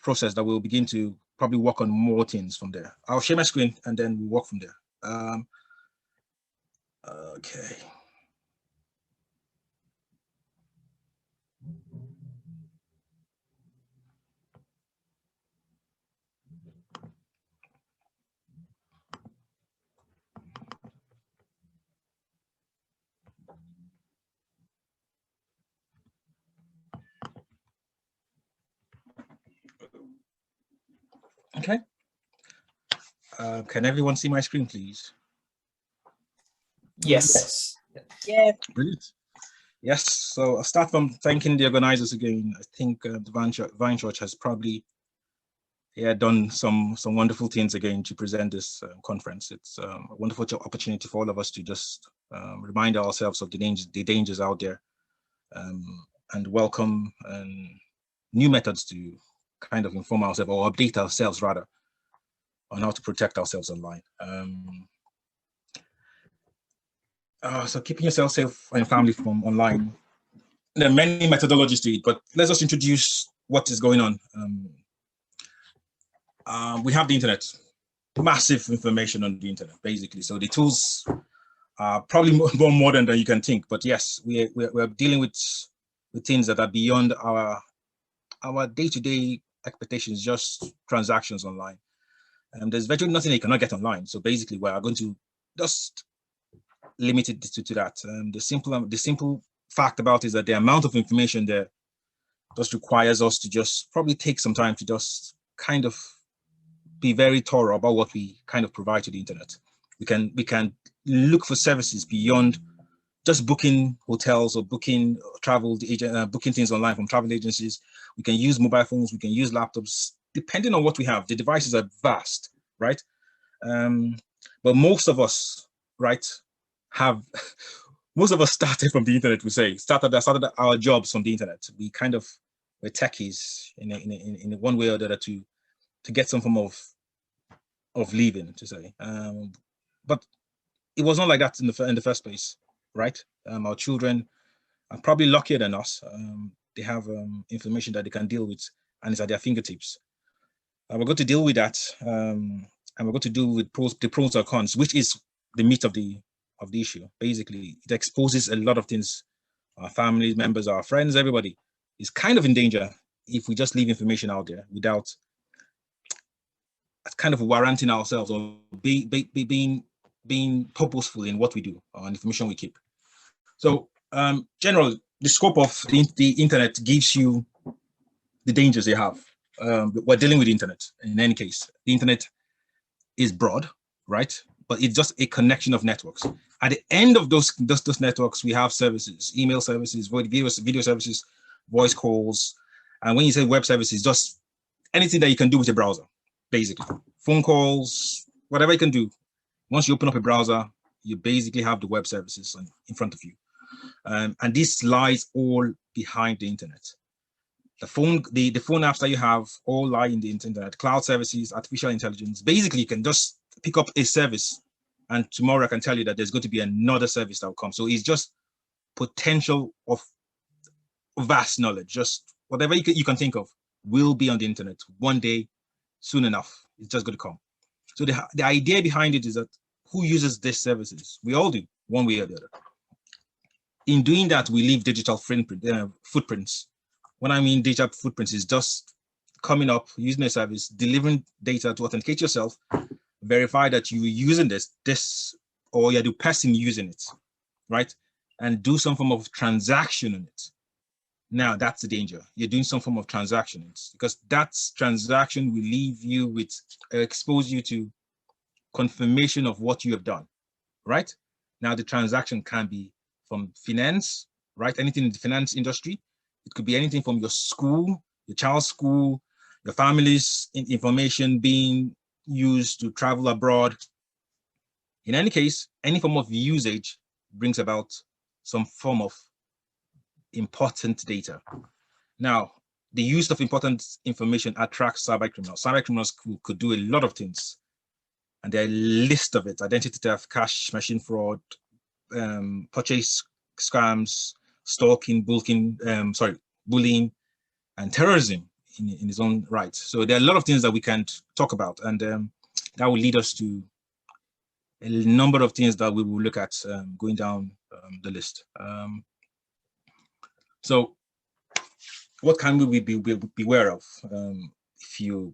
process that we'll begin to probably work on more things from there. I'll share my screen and then we'll work from there. Okay. Okay. Can everyone see my screen, please? Yes. Yeah. Brilliant. Yes. So I'll start from thanking the organizers again. I think the Vine Church has probably done some wonderful things again to present this conference. It's a wonderful opportunity for all of us to just remind ourselves of the dangers out there, and welcome new methods to kind of inform ourselves or update ourselves rather on how to protect ourselves online. So keeping yourself safe and your family from online. There are many methodologies to it, but let's just introduce what is going on. We have the internet, massive information on the internet, basically. So the tools are probably more modern than you can think. But yes, we're dealing with things that are beyond our day-to-day expectations, just transactions online. There's virtually nothing you cannot get online. So basically, we're going to just limit it to that. The simple fact about it is that the amount of information there just requires us to just probably take some time to just kind of be very thorough about what we kind of provide to the internet. We can look for services beyond just booking hotels or booking travel booking things online from travel agencies. We can use mobile phones, we can use laptops, depending on what we have. The devices are vast, right? But most of us, right, most of us started from the internet, we say, started our jobs from the internet. We kind of were techies in one way or the other to get some form of living, to say. But it was not like that in the first place, right? Our children are probably luckier than us. They have information that they can deal with, and it's at their fingertips. We're going to deal with that, and we're going to deal with the pros or cons, which is the meat of the issue. Basically, it exposes a lot of things. Our family members, our friends, everybody is kind of in danger if we just leave information out there without kind of warranting ourselves or being purposeful in what we do or information we keep. So generally, the scope of the internet gives you the dangers they have. We're dealing with the internet. In any case, the internet is broad, right? But it's just a connection of networks. At the end of those networks, we have services, email services, video services, voice calls. And when you say web services, just anything that you can do with a browser, basically. Phone calls, whatever you can do. Once you open up a browser, you basically have the web services in front of you. And this lies all behind the internet. The phone apps that you have all lie in the internet, cloud services, artificial intelligence. Basically, you can just pick up a service and tomorrow I can tell you that there's going to be another service that will come. So it's just potential of vast knowledge. Just whatever you can think of will be on the internet one day, soon enough. It's just going to come. So the idea behind it is that who uses these services? We all do, one way or the other. In doing that, we leave digital footprints. When I mean digital footprints is just coming up, using a service, delivering data to authenticate yourself, verify that you're using this, or you're the person using it, right? And do some form of transaction on it. Now that's the danger. You're doing some form of transaction because that transaction will leave you with, expose you to confirmation of what you have done, right? Now the transaction can be from finance, right? Anything in the finance industry. It could be anything from your school, your child's school, your family's information being used to travel abroad. In any case, any form of usage brings about some form of important data. Now, the use of important information attracts cybercriminals. Cybercriminals could do a lot of things, and there are a list of it: identity theft, cash machine fraud, purchase scams, stalking, bullying, and terrorism in its own right. So there are a lot of things that we can talk about, and that will lead us to a number of things that we will look at going down the list. So what can we be aware of if you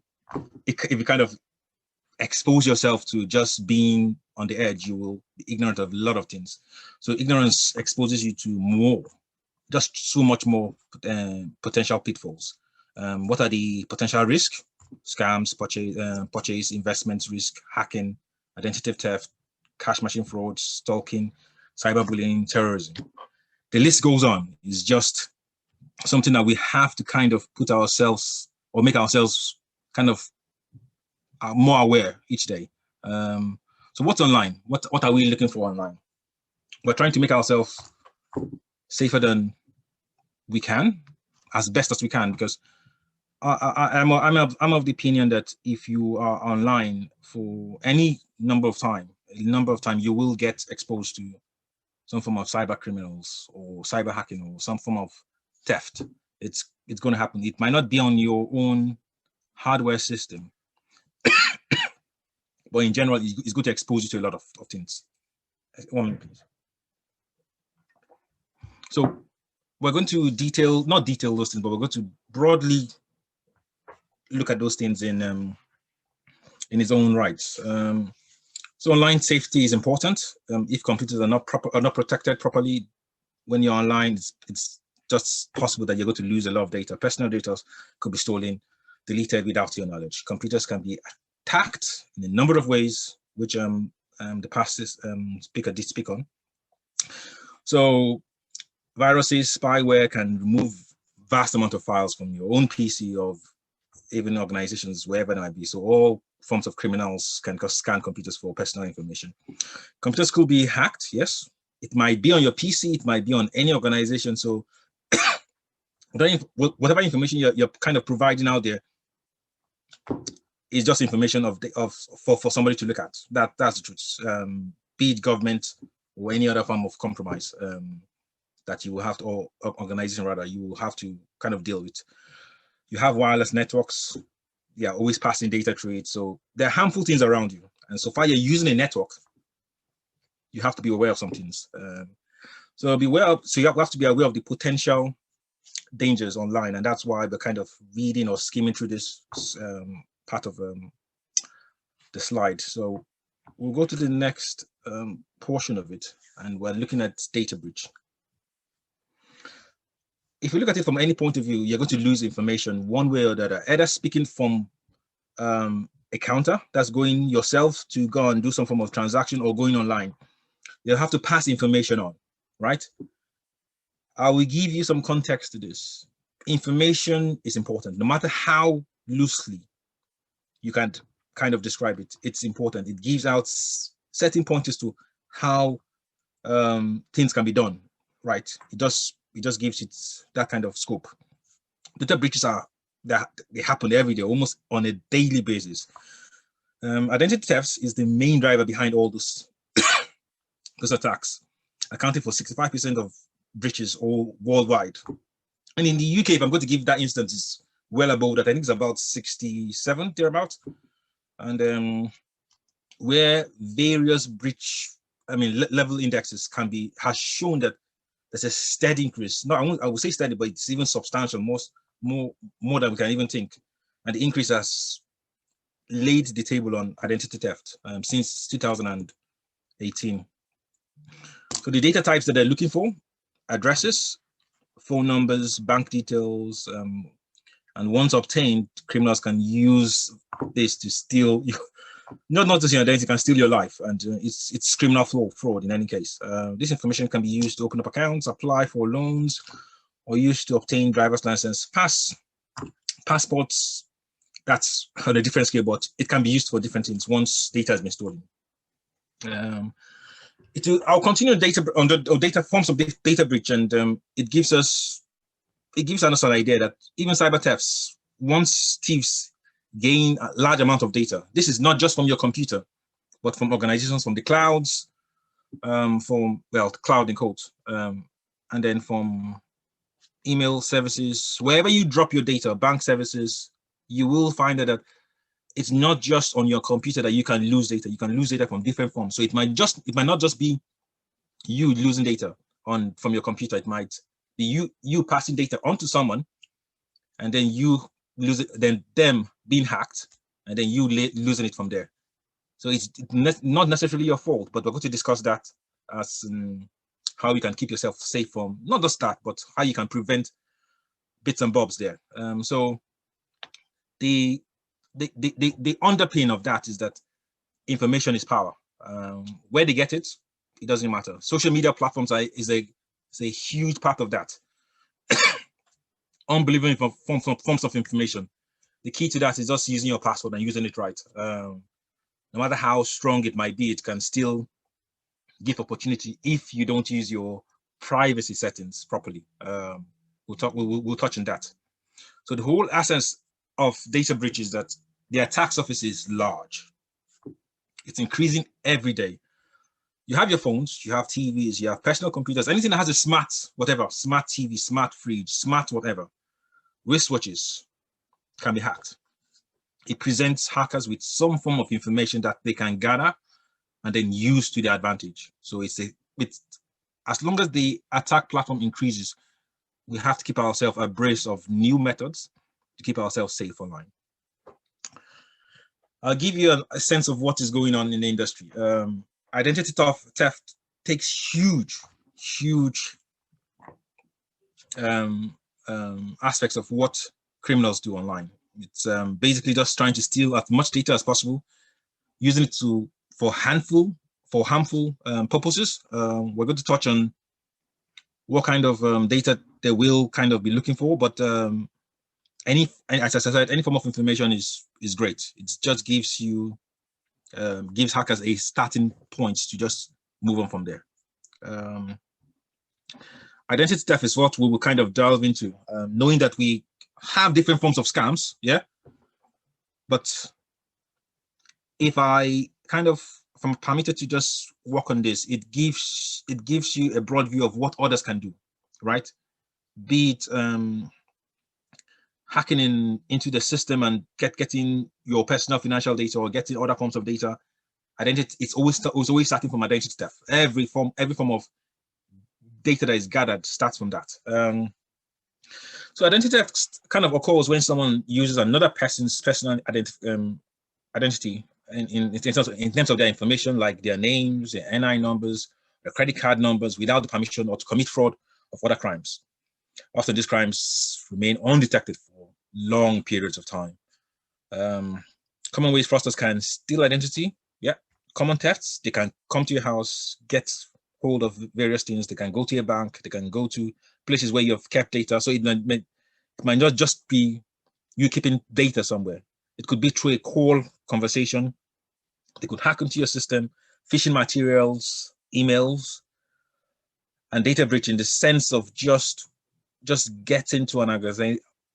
kind of expose yourself to just being on the edge? You will be ignorant of a lot of things. So ignorance exposes you to just so much more potential pitfalls. What are the potential risks? Scams, purchase, investments risk, hacking, identity theft, cash machine fraud, stalking, cyberbullying, terrorism. The list goes on. It's just something that we have to kind of put ourselves or make ourselves kind of more aware each day. So what's online? What are we looking for online? We're trying to make ourselves safer than we can, as best as we can, because I'm of the opinion that if you are online for any number of time, you will get exposed to some form of cyber criminals or cyber hacking or some form of theft. It's going to happen. It might not be on your own hardware system, but in general, it's going to expose you to a lot of things. 1 minute, please. So we're going to not detail those things, but we're going to broadly look at those things in its own rights. So online safety is important. If computers are not protected properly, when you're online, it's just possible that you're going to lose a lot of data. Personal data could be stolen, deleted without your knowledge. Computers can be attacked in a number of ways, which the past speaker did speak on. So viruses, spyware can remove vast amount of files from your own PC or even organizations, wherever it might be. So all forms of criminals can scan computers for personal information. Computers could be hacked, yes. It might be on your PC, it might be on any organization. So whatever information you're kind of providing out there is just information for somebody to look at. That's the truth. Be it government or any other form of compromise that you will have to, or organization rather, you will have to kind of deal with. You have wireless networks, always passing data through it. So there are harmful things around you. And so far you're using a network, you have to be aware of some things. So you have to be aware of the potential dangers online. And that's why we're kind of reading or skimming through this part of the slide. So we'll go to the next portion of it, and we're looking at data breach. If you look at it from any point of view, you're going to lose information one way or the other, either speaking from a counter that's going yourself to go and do some form of transaction, or going online. You'll have to pass information on, right? I will give you some context to this. Information is important, no matter how loosely you can kind of describe it. It's important. It gives out certain pointers to how things can be done, right? It just gives it that kind of scope. Data breaches they happen every day, almost on a daily basis. Identity thefts is the main driver behind all those attacks, accounting for 65% of breaches all worldwide. And in the UK, if I'm going to give that instance, it's well above that. I think it's about 67 thereabouts. And where various breach, level indexes has shown that there's a steady increase. No, I would say steady, but it's even substantial, more than we can even think. And the increase has laid the table on identity theft since 2018. So the data types that they're looking for: addresses, phone numbers, bank details, and once obtained, criminals can use this to steal not just your identity, can steal your life, and it's criminal fraud in any case. This information can be used to open up accounts, apply for loans, or used to obtain driver's license, passports. That's on a different scale, but it can be used for different things once data has been stolen. I'll continue data forms of data breach, and it gives us an idea that even cyber thefts, once thieves gain a large amount of data, this is not just from your computer, but from organizations, from the clouds, cloud in quotes, and then from email services, wherever you drop your data, bank services, you will find that it's not just on your computer that you can lose data. You can lose data from different forms. So it might not just be you losing data from your computer. It might be you passing data onto someone, and then you lose it, then them being hacked, and then you losing it from there. So it's not necessarily your fault, but we're going to discuss that as how you can keep yourself safe from not just that, but how you can prevent bits and bobs there. So the underpin of that is that information is power. Where they get it, it doesn't matter. Social media platforms is a huge part of that. Unbelievable forms of information. The key to that is just using your password and using it right. No matter how strong it might be, it can still give opportunity if you don't use your privacy settings properly. We'll touch on that. So the whole essence of data breach is that the attack surface is large. It's increasing every day. You have your phones, you have TVs, you have personal computers, anything that has a smart TV, smart fridge, smart whatever, wristwatches can be hacked. It presents hackers with some form of information that they can gather and then use to their advantage. So it's as long as the attack platform increases, we have to keep ourselves abreast of new methods to keep ourselves safe online. I'll give you a sense of what is going on in the industry. Identity theft takes huge aspects of what criminals do online. It's basically just trying to steal as much data as possible, using it for harmful purposes. We're going to touch on what kind of data they will kind of be looking for, but as I said, any form of information is great. It just gives hackers a starting point to just move on from there. Identity theft is what we will kind of delve into, knowing that we have different forms of scams, yeah. But if I kind of permitted to just work on this, it gives you a broad view of what others can do, right? Be it hacking into the system and getting your personal financial data or getting other forms of data. Identity, it's always starting from identity theft. Every form of data that is gathered starts from that. So identity theft kind of occurs when someone uses another person's personal identity in terms of their information, like their names, their NI numbers, their credit card numbers, without the permission, or to commit fraud of other crimes. Often these crimes remain undetected for long periods of time. Common ways fraudsters can steal identity. Yeah, common thefts. They can come to your house, get hold of various things. They can go to your bank. They can go to places where you have kept data. So it might not just be you keeping data somewhere. It could be through a call conversation. They could hack into your system, phishing materials, emails, and data breach in the sense of just getting to an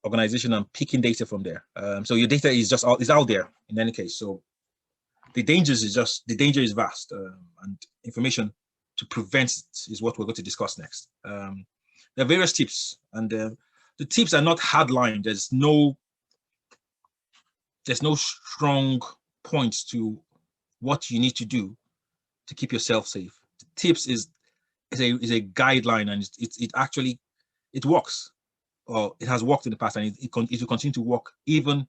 organization and picking data from there. So your data is out there in any case. So the danger is vast, and information to prevent it is what we're going to discuss next. There are various tips, and the tips are not hardline. There's no strong points to what you need to do to keep yourself safe. The tips is a guideline, and it actually works, or it has worked in the past, and it will continue to work even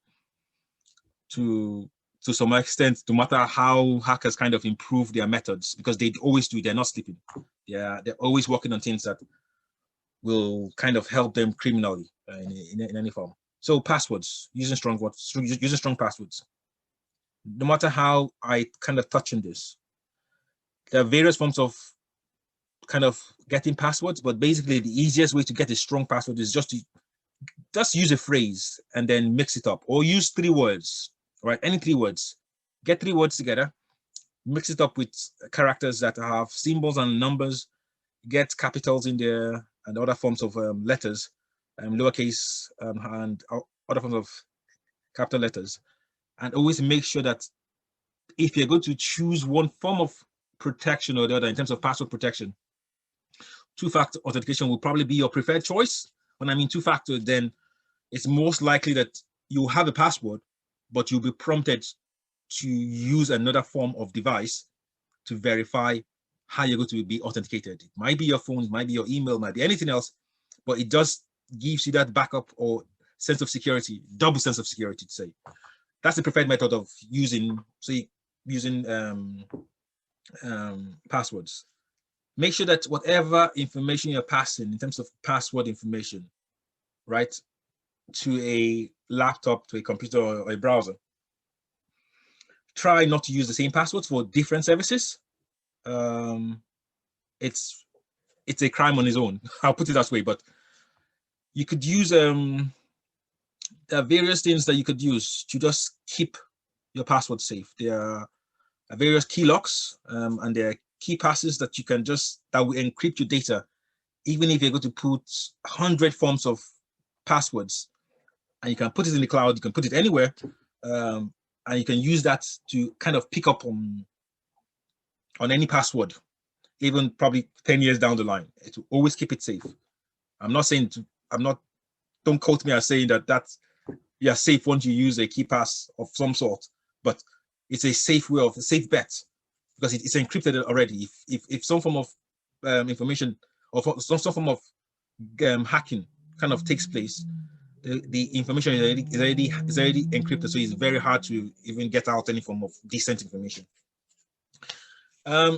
to some extent, no matter how hackers kind of improve their methods, because they always do. They're not sleeping. They're always working on things that will kind of help them criminally in any form. So passwords, using strong passwords. No matter how I kind of touch on this, there are various forms of kind of getting passwords, but basically the easiest way to get a strong password is just use a phrase and then mix it up, or use 3 words, right? Any 3 words. Get 3 words together, mix it up with characters that have symbols and numbers, get capitals in there and other forms of letters, lowercase and other forms of capital letters. And always make sure that if you're going to choose one form of protection or the other in terms of password protection, 2-factor authentication will probably be your preferred choice. When I mean 2-factor, then it's most likely that you'll have a password, but you'll be prompted to use another form of device to verify how you're going to be authenticated. It might be your phone, it might be your email, it might be anything else, but it just gives you that backup or sense of security, double sense of security to say. That's the preferred method of using passwords. Make sure that whatever information you're passing in terms of password information, right, to a laptop, to a computer, or a browser, try not to use the same passwords for different services. It's a crime on its own. I'll put it that way. But you could use there are various things that you could use to just keep your password safe. There are various key locks, and there are key passes that you can that will encrypt your data. Even if you're going to put 100 forms of passwords, and you can put it in the cloud, you can put it anywhere, and you can use that to kind of pick up on any password, even probably 10 years down the line. It will always keep it safe. Don't quote me as saying that you're safe once you use a key pass of some sort, but it's a safe bet, because it's encrypted already. If some form of information or some form of hacking kind of takes place, the information is already encrypted, so it's very hard to even get out any form of decent information.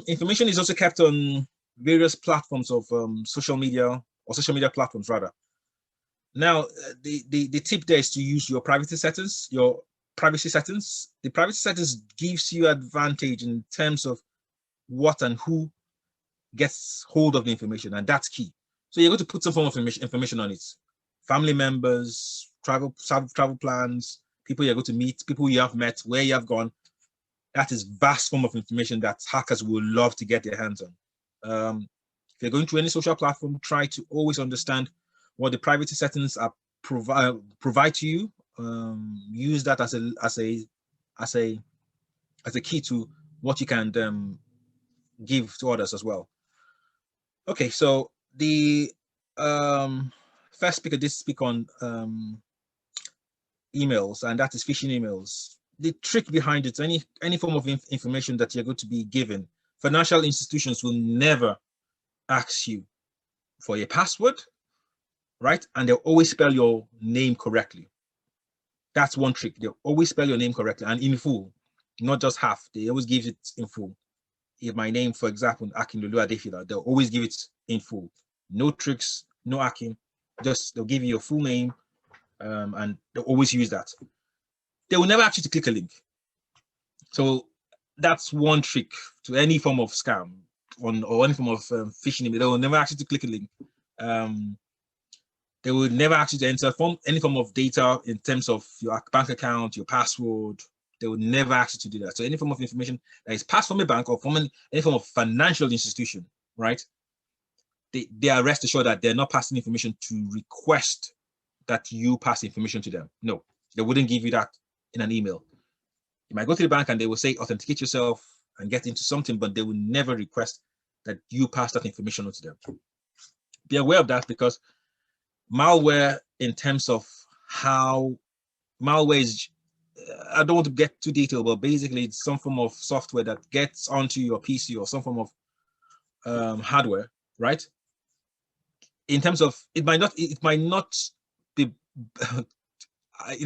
Information is also kept on various platforms of social media platforms rather. Now, the tip there is to use your privacy settings. The privacy settings gives you advantage in terms of what and who gets hold of the information, and that's key. So you're going to put some form of information on it. Family members, travel plans, people you're going to meet, people you have met, where you have gone. That is vast form of information that hackers will love to get their hands on. If you're going to any social platform, try to always understand what the privacy settings are provide to you. Use that as a key to what you can give to others as well. Okay, so the first speaker did speak on emails, and that is phishing emails. The trick behind it, any form of information that you're going to be given, financial institutions will never ask you for a password, right? And they'll always spell your name correctly. That's one trick. They'll always spell your name correctly and in full, not just half. They always give it in full. If my name, for example, Akin Lulu Adefila, they'll always give it in full. No tricks, no Akin. Just they'll give you your full name, and they'll always use that. They will never ask you to click a link. So that's one trick to any form of scam or any form of phishing email. They will never ask you to click a link. They will never ask you to enter any form of data in terms of your bank account, your password. They will never ask you to do that. So any form of information that is passed from a bank or from any form of financial institution, right? They are rest assured that they're not passing information to request that you pass information to them. No, they wouldn't give you that in an email. You might go to the bank and they will say, authenticate yourself and get into something, but they will never request that you pass that information on to them. Be aware of that, because malware, in terms of how malware is, I don't want to get too detailed, but basically it's some form of software that gets onto your PC or some form of hardware, right? In terms of, it might not be, it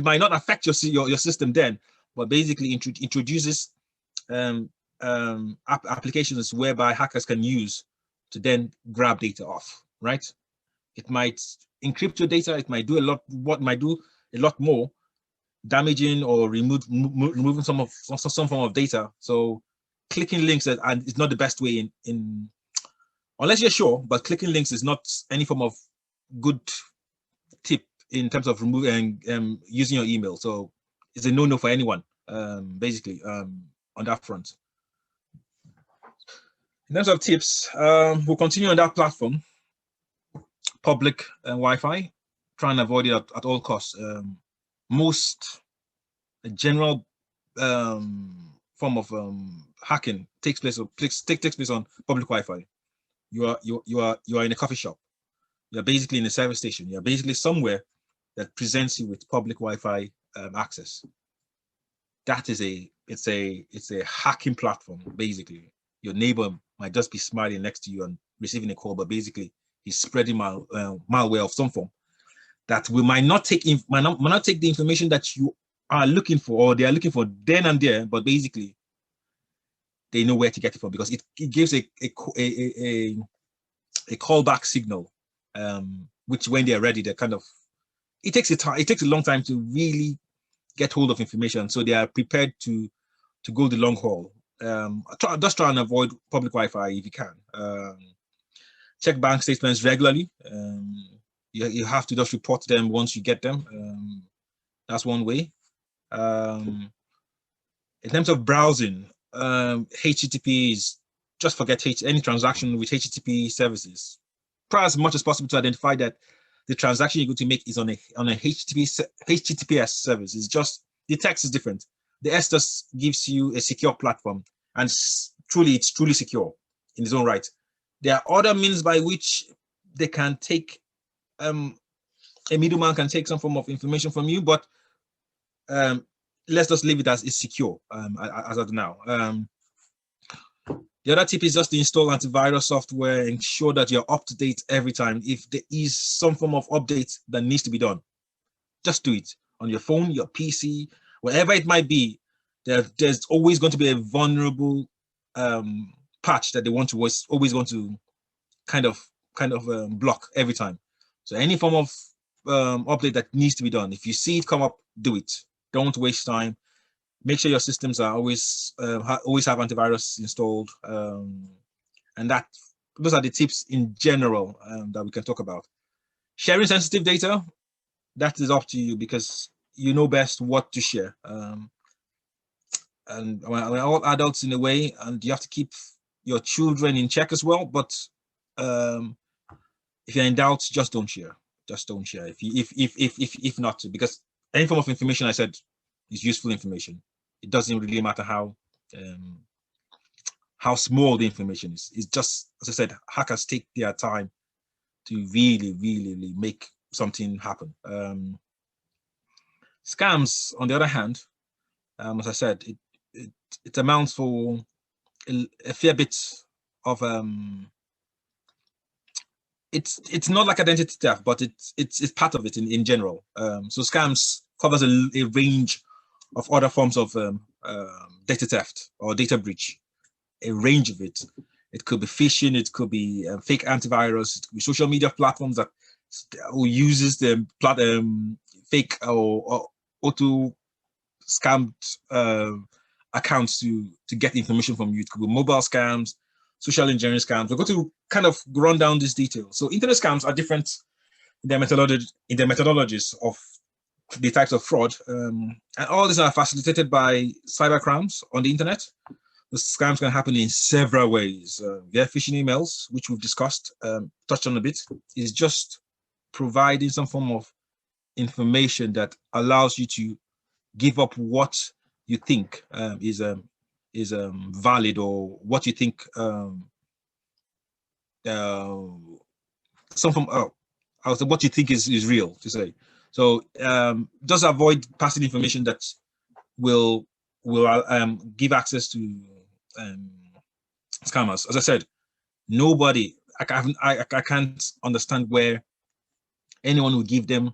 might not affect your system then, but basically introduces applications whereby hackers can use to then grab data off, right? It might encrypt your data. It might do a lot more damaging or removing some form of data. So clicking links and it's not the best way in unless you're sure, but clicking links is not any form of good tip in terms of removing using your email. So it's a no-no for anyone, basically, on that front. In terms of tips, we'll continue on that platform, public Wi-Fi, try and avoid it at all costs. Most general form of hacking takes place on public Wi-Fi. You are in a coffee shop. You're basically in a service station. You're basically somewhere that presents you with public Wi-Fi access. That is it's a hacking platform. Basically, your neighbor might just be smiling next to you and receiving a call, but basically he's spreading malware of some form that might not take the information that you are looking for or they are looking for then and there, but basically they know where to get it from, because it gives a callback signal, which when they're ready, they're kind of, it takes a long time to really get hold of information, so they are prepared to go the long haul. Just try and avoid public Wi-Fi if you can. Check bank statements regularly. You have to just report them once you get them. That's one way. In terms of browsing, HTTP is, just forget any transaction with HTTP services. Try as much as possible to identify that the transaction you're going to make is on a HTTPS service. It's just, the text is different. The S just gives you a secure platform, and it's truly secure in its own right. There are other means by which they can take, a middleman can take some form of information from you, but let's just leave it as it's secure as of now. The other tip is just to install antivirus software, ensure that you're up to date every time. If there is some form of update that needs to be done, just do it on your phone, your PC, wherever it might be. There's always going to be a vulnerable patch that they always want to kind of block every time. So any form of update that needs to be done, if you see it come up, do it. Don't waste time. Make sure your systems are always have antivirus installed, and those are the tips in general that we can talk about. Sharing sensitive data, that is up to you, because you know best what to share. And we're all adults in a way, and you have to keep your children in check as well. But if you're in doubt, just don't share. Just don't share. If not to, because any form of information, I said, is useful information. It doesn't really matter how how small the information is. It's just, as I said, hackers take their time to really make something happen. Scams, on the other hand, as I said, it amounts for a fair bit of it's not like identity theft, but it's part of it in general. So scams covers a range of other forms of data theft or data breach, a range of it. It could be phishing, it could be fake antivirus, it could be social media platforms that who uses the fake or auto scammed accounts to get information from you. It could be mobile scams, social engineering scams. We're going to kind of run down these details. So internet scams are different in their methodologies of the types of fraud, and all these are facilitated by cybercrimes on the internet. The scams can happen in several ways. Via phishing emails, which we've discussed, touched on a bit, is just providing some form of information that allows you to give up what you think is valid, or what you think what you think is real, to say. So just avoid passing information that will give access to scammers. As I said, nobody, I can't understand where anyone would give a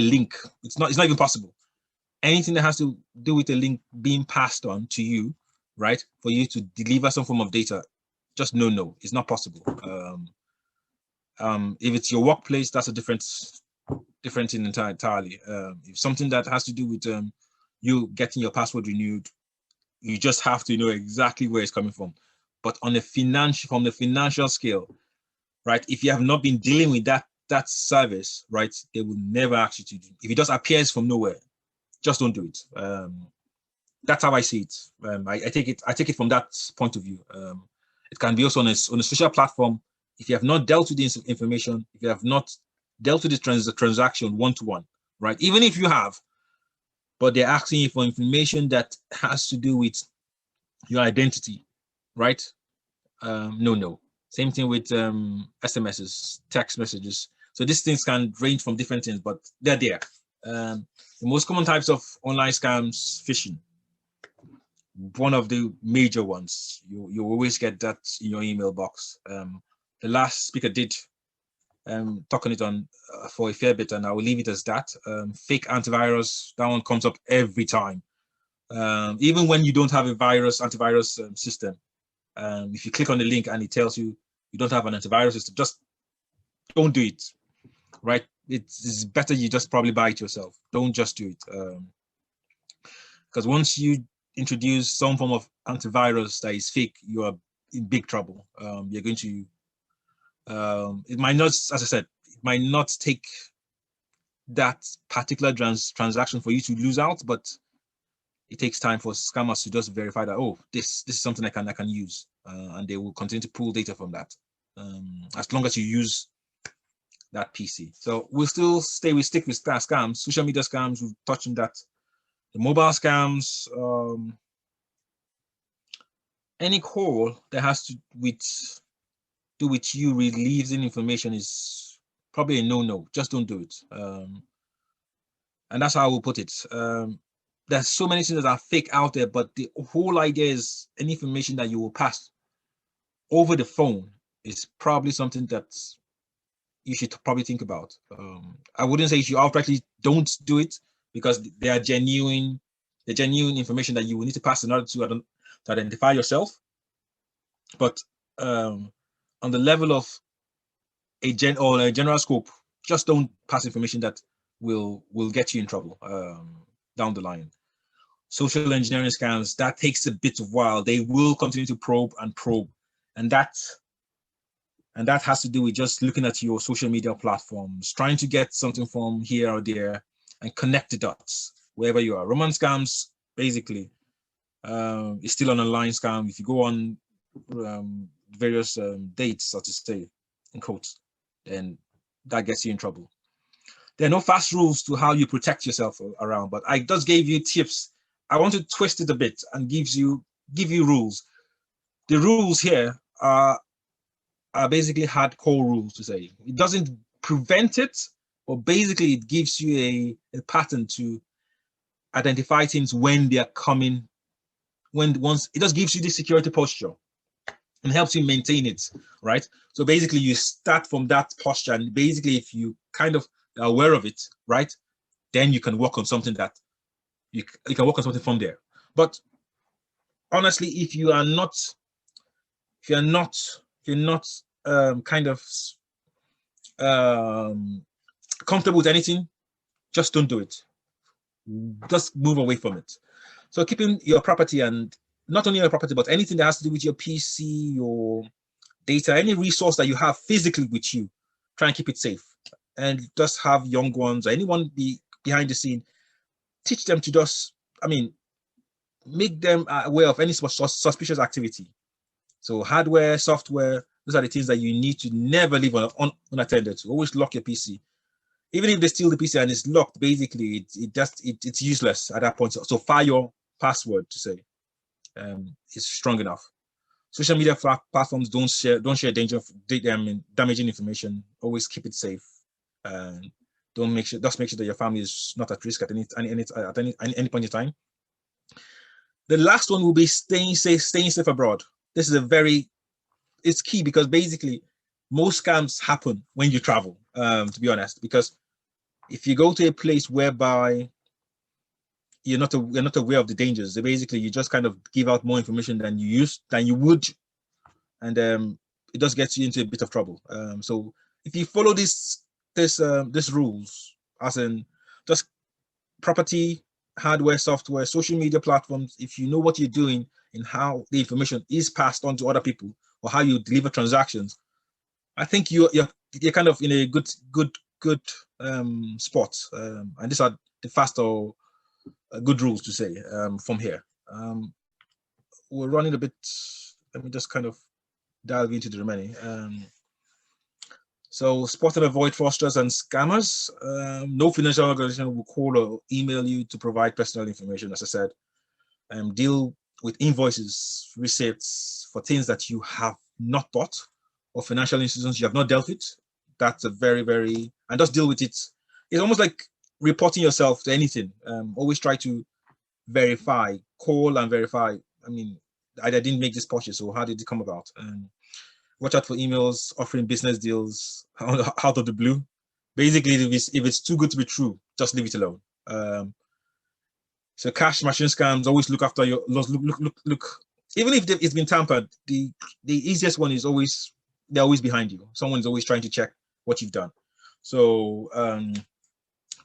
link. It's not even possible. Anything that has to do with a link being passed on to you, right, for you to deliver some form of data, just no, it's not possible. If it's your workplace, that's a different thing entirely. If something that has to do with you getting your password renewed, you just have to know exactly where it's coming from. But on from the financial scale, right, if you have not been dealing with that service, right, they will never ask you to do. If it just appears from nowhere, just don't do it. That's how I see it. I take it from that point of view. It can be also on a social platform. If you have not dealt with the information, if you have not dealt with the transaction one-to-one, right? Even if you have, but they're asking you for information that has to do with your identity, right? No. Same thing with SMSs, text messages. So these things can range from different things, but they're there. The most common types of online scams, phishing. One of the major ones. You always get that in your email box. The last speaker did talk on it for a fair bit, and I will leave it as that. Fake antivirus, that one comes up every time. Even when you don't have a antivirus system, if you click on the link and it tells you you don't have an antivirus system, just don't do it, right? It's better you just probably buy it yourself. Don't just do it. Because once you introduce some form of antivirus that is fake, you are in big trouble. You're going to, it might not, as I said, it might not take that particular transaction for you to lose out, but it takes time for scammers to just verify that, oh, this is something I can use, and they will continue to pull data from that, as long as you use that PC. So we stick with scams, social media scams. We've touched on that. The mobile scams, any call that has to do with you releasing information is probably a no. Just don't do it. And that's how I will put it. There's so many things that are fake out there, but the whole idea is any information that you will pass over the phone is probably something that you should probably think about. I wouldn't say you outrightly don't do it, because they are genuine information that you will need to pass in order to identify yourself. But on the level of a general scope, just don't pass information that will get you in trouble down the line. Social engineering scams, that takes a bit of while. They will continue to probe, and that has to do with just looking at your social media platforms, trying to get something from here or there, and connect the dots wherever you are. Romance scams, basically, is still an online scam. If you go on various dates, so to say, in quotes, then that gets you in trouble. There are no fast rules to how you protect yourself around, but I just gave you tips. I want to twist it a bit and give you rules. the rules here are basically hardcore rules to say. It doesn't prevent it, but basically it gives you a pattern to identify things when they are coming, once it just gives you the security posture and helps you maintain it, right? So basically you start from that posture, and basically if you kind of are aware of it, right, then you can work on something that you can work on something from there. But honestly, if you're not kind of comfortable with anything, just don't do it. Just move away from it. So keeping your property, and not only your property, but anything that has to do with your PC, your data, any resource that you have physically with you, try and keep it safe. And just have young ones or anyone behind the scene, teach them to just, make them aware of any suspicious activity. So hardware, software, those are the things that you need to never leave unattended. So always lock your PC. Even if they steal the PC and it's locked, basically it's useless at that point. So fire your password to say is strong enough. Social media platforms don't share damaging information. Always keep it safe, and make sure that your family is not at risk at any point in time. The last one will be staying safe abroad. This is it's key, because basically most scams happen when you travel, to be honest, because if you go to a place whereby you're not aware of the dangers, basically you just kind of give out more information than you would, and it does get you into a bit of trouble. So if you follow this rules, as in just property, hardware, software, social media platforms, if you know what you're doing and how the information is passed on to other people, or how you deliver transactions, I think you're kind of in a good spot. And these are the fast or good rules to say from here. We're running a bit. Let me just kind of dive into the remaining. So spot and avoid fraudsters and scammers. No financial organization will call or email you to provide personal information, as I said. Deal with invoices, receipts for things that you have not bought, or financial institutions you have not dealt with. That's a very, and just deal with it. It's almost like reporting yourself to anything. Always try to verify, call and verify. I didn't make this purchase, so how did it come about? Watch out for emails offering business deals out of the blue. Basically, if it's too good to be true, just leave it alone. So cash machine scams, always look after your look. Even if it's been tampered, the easiest one is they're always behind you. Someone's always trying to check what you've done. So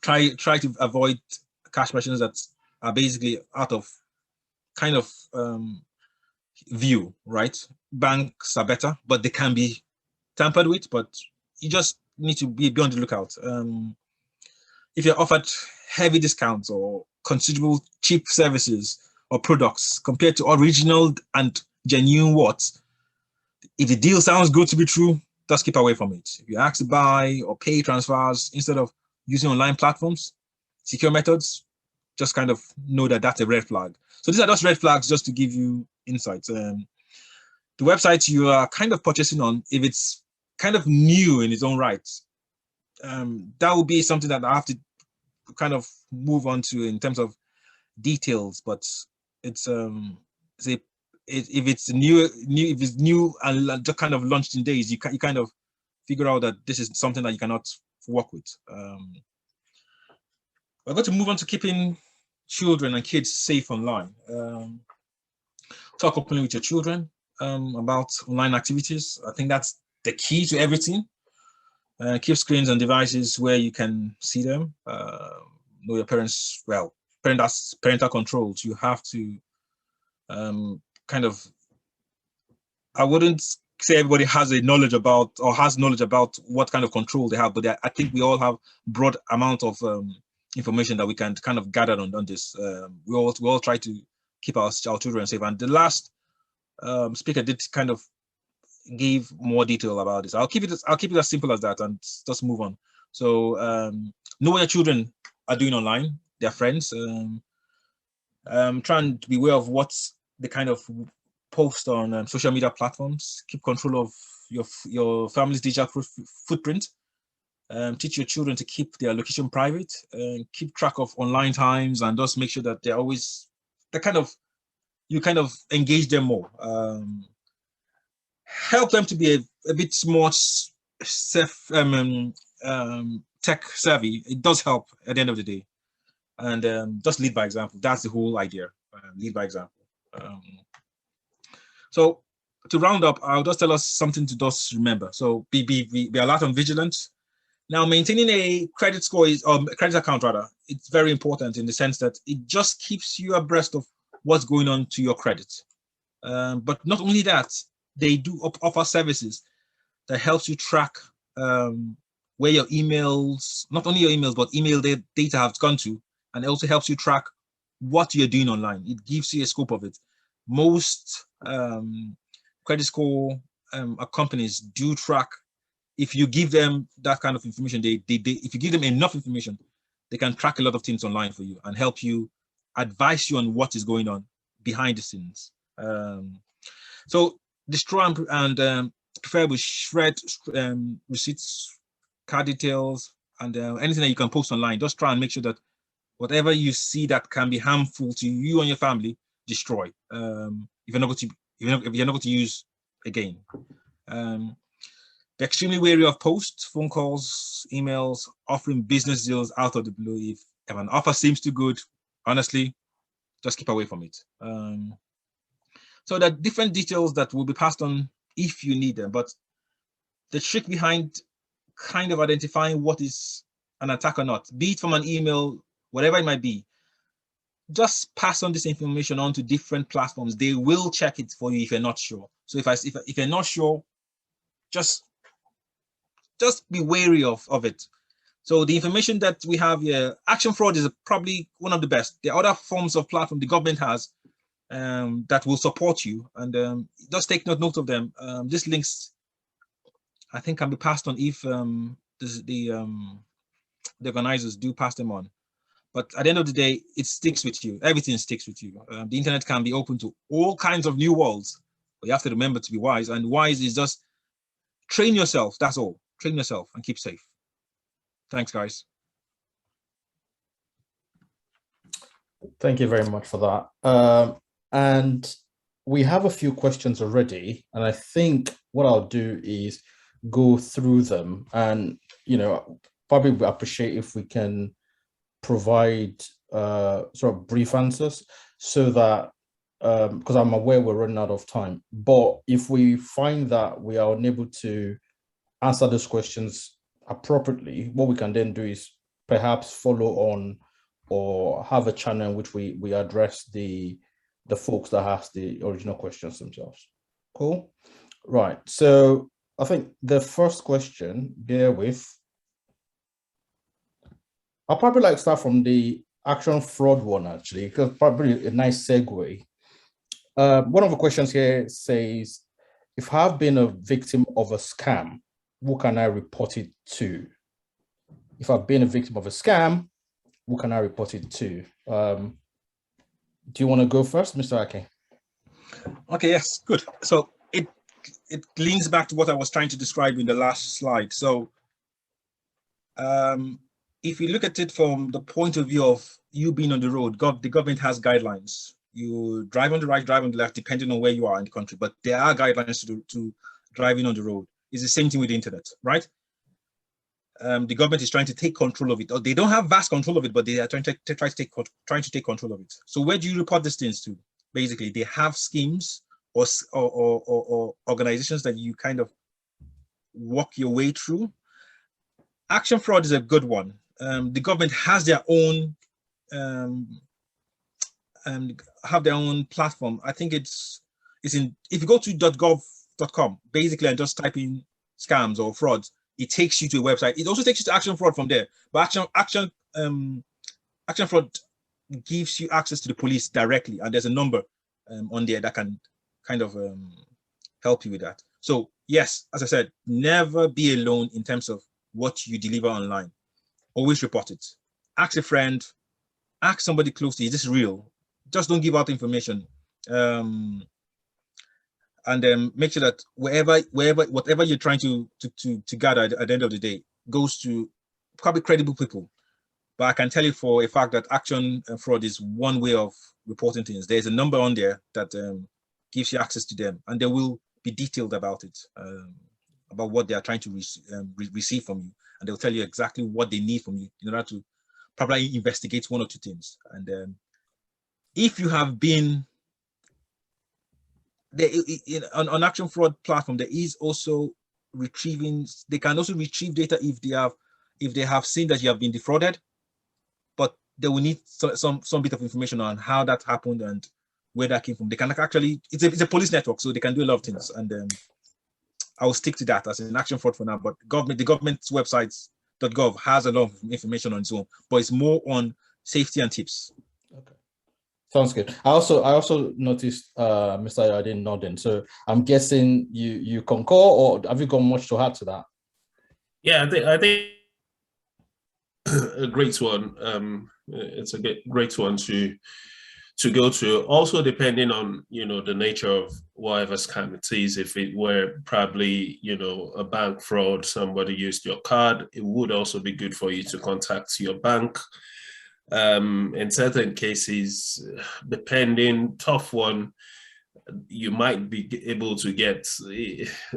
try to avoid cash machines that are basically out of kind of view, right? Banks are better, but they can be tampered with, but you just need to be on the lookout. If you're offered heavy discounts or considerable cheap services or products compared to original and genuine if the deal sounds good to be true, just keep away from it. If you ask to buy or pay transfers instead of using online platforms, secure methods, just kind of know that that's a red flag. So these are just red flags just to give you insights. The website you are kind of purchasing on, if it's kind of new in its own right, that will be something that I have to kind of move on to in terms of details. But it's if it's new and just kind of launched in days, you kind of figure out that this is something that you cannot work with. We're going to move on to keeping children and kids safe online. Talk openly with your children about online activities. I think that's the key to everything. Keep screens and devices where you can see them. Know your parents well. Parental controls. You have to kind of. I wouldn't say everybody has knowledge about what kind of control they have, but I think we all have broad amount of information that we can kind of gather on this. We all try to keep our children safe. And the last speaker did kind of give more detail about this. I'll keep it as simple as that and just move on. So know what your children are doing online, their friends. Trying to be aware of what's the kind of post on social media platforms. Keep control of your family's digital footprint. Teach your children to keep their location private, and keep track of online times, and just make sure that you kind of engage them more. Help them to be a bit more tech savvy. It does help at the end of the day. And just lead by example. That's the whole idea. Lead by example. So to round up, I'll just tell us something to just remember. So be alert and vigilant. Now, maintaining a credit score credit account rather, it's very important in the sense that it just keeps you abreast of what's going on to your credit. But not only that, they do offer services that helps you track where your emails, not only your emails, but email data have gone to, and it also helps you track what you're doing online. It gives you a scope of it. Most credit score companies do track. If you give them that kind of information, if you give them enough information, they can track a lot of things online for you and help you, advise you on what is going on behind the scenes. So destroy and preferably shred receipts, card details, and anything that you can post online. Just try and make sure that whatever you see that can be harmful to you and your family, destroy. If you're not going to use again. Be extremely wary of posts, phone calls, emails, offering business deals out of the blue. If an offer seems too good, honestly, just keep away from it. So there are different details that will be passed on if you need them, but the trick behind kind of identifying what is an attack or not, be it from an email, whatever it might be, just pass on this information onto different platforms. They will check it for you if you're not sure. So if you're not sure, just be wary of it. So the information that we have here, action fraud is probably one of the best. There are other forms of platform the government has that will support you, and just take note of them. These links, I think, can be passed on if the organizers do pass them on. But at the end of the day, it sticks with you. Everything sticks with you. The internet can be open to all kinds of new worlds, but you have to remember to be wise. And wise is just train yourself. That's all. Train yourself and keep safe. Thanks, guys. Thank you very much for that. And we have a few questions already, and I think what I'll do is go through them, and probably would appreciate if we can provide sort of brief answers, so that because I'm aware we're running out of time, but if we find that we are unable to answer those questions appropriately, what we can then do is perhaps follow on or have a channel in which we address the folks that asked the original questions themselves. Cool. Right. So I think the first question, bear with. I'll probably like start from the action fraud one, actually, because probably a nice segue. One of the questions here says, if I've been a victim of a scam, who can I report it to? If I've been a victim of a scam, who can I report it to? Do you want to go first, Mr. Akin? Okay, yes, good. So it leans back to what I was trying to describe in the last slide. So if you look at it from the point of view of you being on the road, the government has guidelines. You drive on the right, drive on the left, depending on where you are in the country, but there are guidelines to driving on the road. It's the same thing with the internet, right? The government is trying to take control of it. Or they don't have vast control of it, but they are trying to take control of it. So where do you report these things to? Basically, they have schemes or organizations that you kind of walk your way through. Action fraud is a good one. The government has their own platform. I think it's in, if you go to .gov.com, basically, and just type in scams or frauds, it takes you to a website. It also takes you to action fraud from there. But action fraud gives you access to the police directly, and there's a number on there that can kind of help you with that. So yes, as I said, never be alone in terms of what you deliver online. Always report it. Ask a friend, ask somebody close to you, is this real? Just don't give out information. and then make sure that whatever you're trying to gather at the end of the day goes to probably credible people. But I can tell you for a fact that action and fraud is one way of reporting things. There's a number on there that gives you access to them, and they will be detailed about it, about what they are trying to receive from you, and they'll tell you exactly what they need from you in order to probably investigate one or two things. And if you have been on action fraud platform, there is also retrieving. They can also retrieve data if they have seen that you have been defrauded, but they will need some bit of information on how that happened and where that came from. They can actually, it's a police network, so they can do a lot of things. And I will stick to that as an action fraud for now. But the government's websites.gov has a lot of information on its own, but it's more on safety and tips. Okay, sounds good. I also noticed Mr. Ayoade nodding, so I'm guessing you concur, or have you got much to add to that? Yeah, I think a great one. It's a great one to go to. Also, depending on the nature of whatever scam it is. If it were probably a bank fraud, somebody used your card, it would also be good for you to contact your bank. In certain cases, depending, tough one, you might be able to get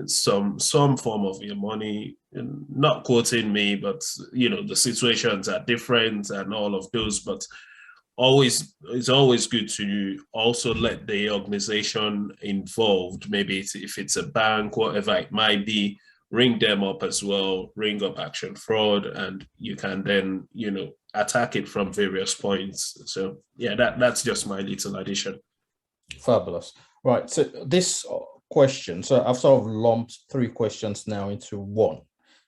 some form of your money. Not quoting me, but the situations are different and all of those. But it's always good to also let the organization involved, maybe if it's a bank, whatever it might be, ring them up as well, ring up action fraud, and you can then attack it from various points. So yeah, that's just my little addition. Fabulous. Right, so this question, so I've sort of lumped 3 questions now into one,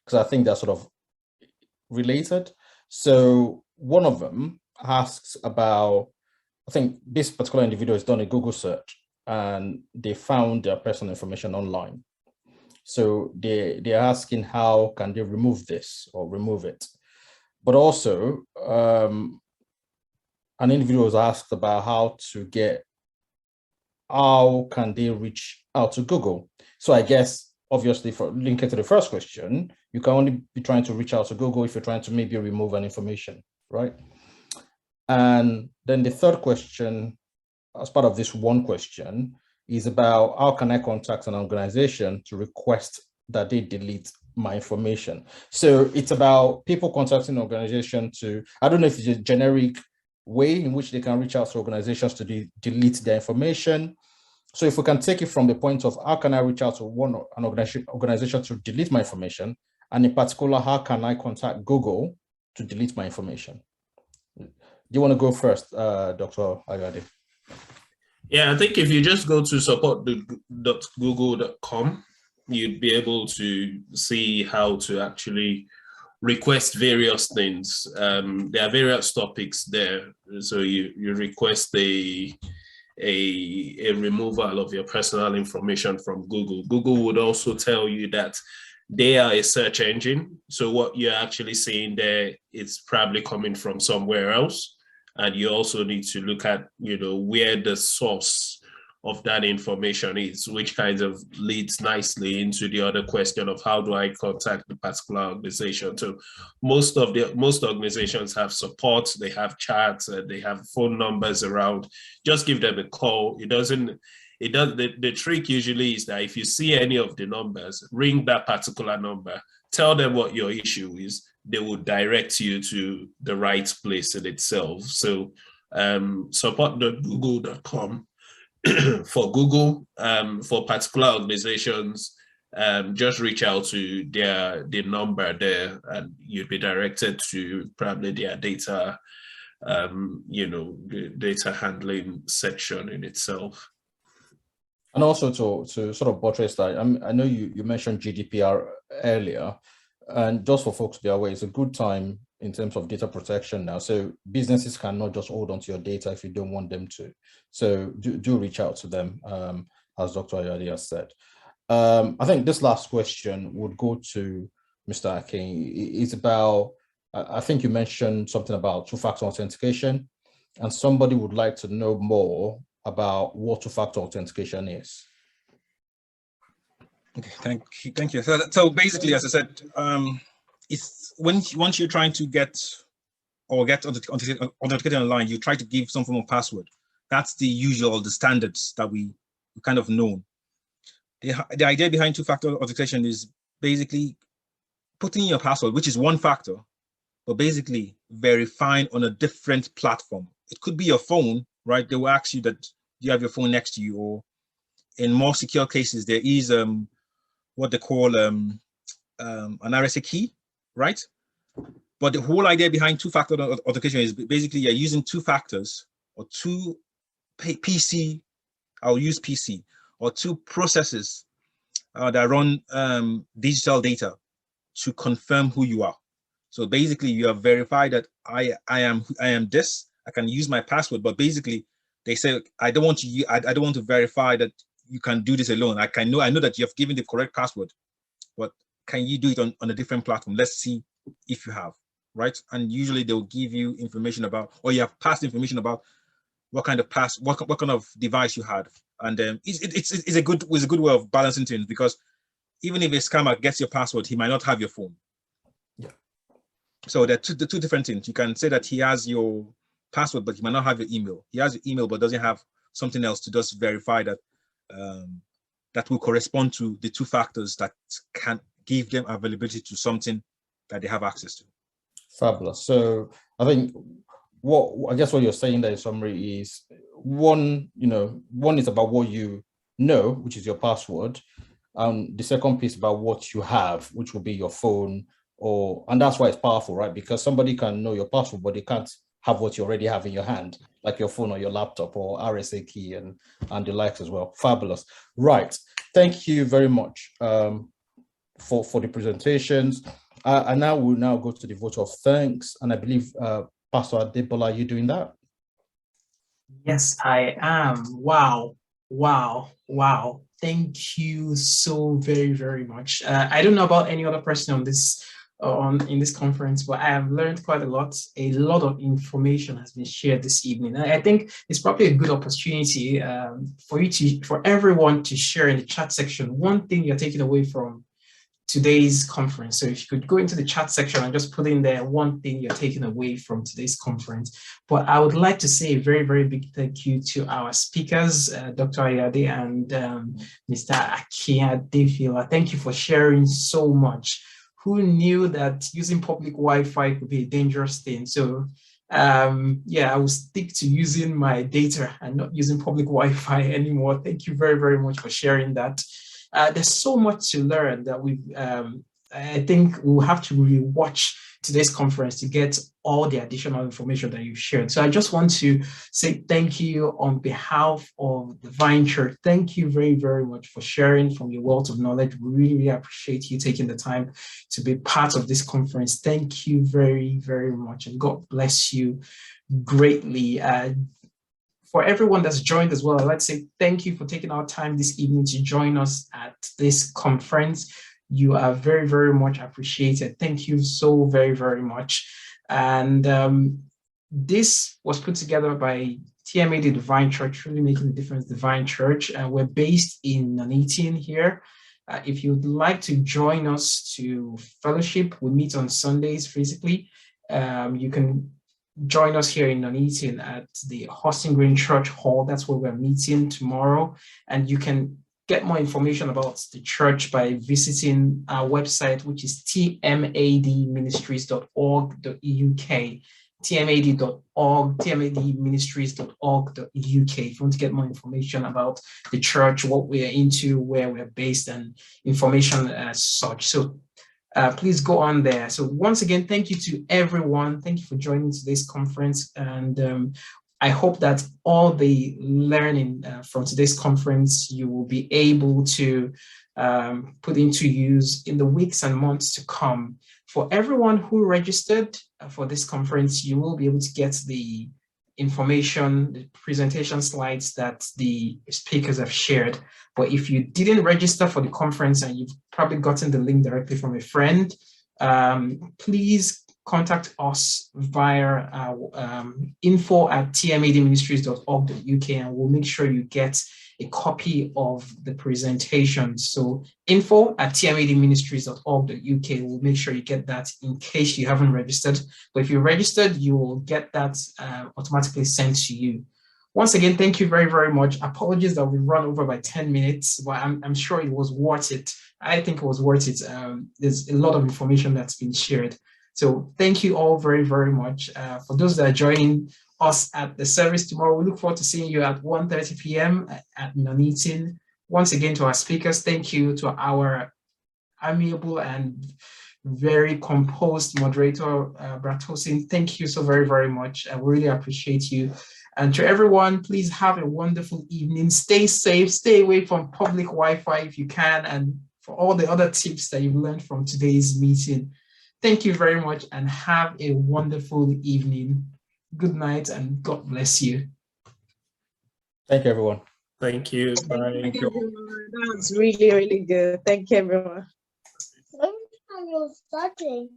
because I think they're sort of related. So one of them asks about, I think this particular individual has done a Google search and they found their personal information online. So they're asking how can they remove this or remove it. But also an individual was asked about how can they reach out to Google. So I guess obviously for linking to the first question, you can only be trying to reach out to Google if you're trying to maybe remove an information, right? And then the third question, as part of this one question, is about how can I contact an organization to request that they delete my information. So it's about people contacting an organization to, I don't know if it's a generic way in which they can reach out to organizations to delete their information. So if we can take it from the point of how can I reach out to an organization to delete my information, and in particular, how can I contact Google to delete my information? Do you want to go first, Dr. Ayoade? Yeah, I think if you just go to support.google.com, you'd be able to see how to actually request various things. There are various topics there. So you request a removal of your personal information from Google. Google would also tell you that they are a search engine. So what you're actually seeing there, it's probably coming from somewhere else. And you also need to look at, where the source of that information is, which kind of leads nicely into the other question of how do I contact the particular organization. So most organizations have support, they have chats, they have phone numbers around. Just give them a call. The trick usually is that if you see any of the numbers, ring that particular number, tell them what your issue is. They will direct you to the right place in itself. So support.google.com for Google, for particular organizations, just reach out to the number there, and you'd be directed to probably their data, the data handling section in itself. And also to sort of buttress that, I know you mentioned GDPR earlier, and just for folks to be aware, it's a good time in terms of data protection now. So businesses cannot just hold onto your data if you don't want them to. So do reach out to them, as Dr. Ayoade has said. I think this last question would go to Mr. Akin. It's about, I think you mentioned something about two-factor authentication, and somebody would like to know more about what two-factor authentication is. Okay, thank you. So basically, as I said, it's once you're trying to get authenticated online, you try to give some form of password. That's the usual, the standards that we kind of know. The idea behind two-factor authentication is basically putting your password, which is one factor, but basically verifying on a different platform. It could be your phone, right? They will ask you that you have your phone next to you, or in more secure cases, there is what they call an RSA key, right? But the whole idea behind two-factor authentication is basically you're using two factors or two PC, I'll use PC, or two processes that run digital data to confirm who you are. So basically you have verified that I am this. I can use my password, but basically they say I don't want to verify that you can do this alone. I know that you have given the correct password, but can you do it on a different platform? Let's see if you have, right? And usually they'll give you information about, or you have passed information about what kind of what kind of device you had. And it's a good way of balancing things, because even if a scammer gets your password, he might not have your phone. Yeah. So the two different things. You can say that he has your password, but he might not have your email. He has your email, but doesn't have something else to just verify that that will correspond to the two factors that can give them availability to something that they have access to. Fabulous. So I think what you're saying there in summary is one is about what you know, which is your password. And the second piece about what you have, which will be your phone, and that's why it's powerful, right? Because somebody can know your password, but they can't have what you already have in your hand, like your phone or your laptop or RSA key and the likes as well. Fabulous. Right. Thank you very much for the presentations. And now we'll now go to the vote of thanks. And I believe Pastor Adebola, are you doing that? Yes, I am. Wow. Thank you so very, very much. I don't know about any other person on this in this conference, but I have learned quite a lot. A lot of information has been shared this evening. I think it's probably a good opportunity for everyone to share in the chat section one thing you're taking away from today's conference. So if you could go into the chat section and just put in there one thing you're taking away from today's conference. But I would like to say a very, very big thank you to our speakers, Dr. Ayoade and Mr. Akin. Thank you for sharing so much. Who knew that using public Wi-Fi could be a dangerous thing? So yeah, I will stick to using my data and not using public Wi-Fi anymore. Thank you very, very much for sharing that. There's so much to learn that I think we'll have to rewatch today's conference to get all the additional information that you shared. So I just want to say thank you on behalf of the Vine Church. Thank you very, very much for sharing from your wealth of knowledge. We really, really appreciate you taking the time to be part of this conference. Thank you very, very much, and God bless you greatly. For everyone that's joined as well, I'd like to say thank you for taking our time this evening to join us at this conference. You are very, very much appreciated. Thank you so very, very much. And this was put together by TMAD Divine Church, Really Making a Difference Divine Church. And we're based in Nuneaton here. If you'd like to join us to fellowship, we meet on Sundays physically. You can join us here in Nuneaton at the Hosting Green Church Hall. That's where we're meeting tomorrow. And you can get more information about the church by visiting our website, which is tmadministries.org.uk. tmad.org, tmadministries.org.uk. If you want to get more information about the church, what we're into, where we're based, and information as such. So please go on there. So once again, thank you to everyone. Thank you for joining today's conference. And I hope that all the learning from today's conference, you will be able to put into use in the weeks and months to come. For everyone who registered for this conference, you will be able to get the information, the presentation slides that the speakers have shared. But if you didn't register for the conference and you've probably gotten the link directly from a friend, please contact us via info@tmadministries.org.uk, and we'll make sure you get a copy of the presentation. So info@tmadministries.org.uk. We'll make sure you get that in case you haven't registered. But if you're registered, you will get that automatically sent to you. Once again, thank you very, very much. Apologies that we run over by 10 minutes, but I'm sure it was worth it. I think it was worth it. There's a lot of information that's been shared. So thank you all very, very much. For those that are joining us at the service tomorrow, we look forward to seeing you at 1:30 p.m. at Nuneaton. Once again, to our speakers, thank you. To our amiable and very composed moderator, Bratosin, thank you so very, very much. I really appreciate you. And to everyone, please have a wonderful evening. Stay safe, stay away from public Wi-Fi if you can, and for all the other tips that you've learned from today's meeting. Thank you very much and have a wonderful evening. Good night and God bless you. Thank you, everyone. Thank you. Bye. Thank you, everyone. That was really, really good. Thank you, everyone.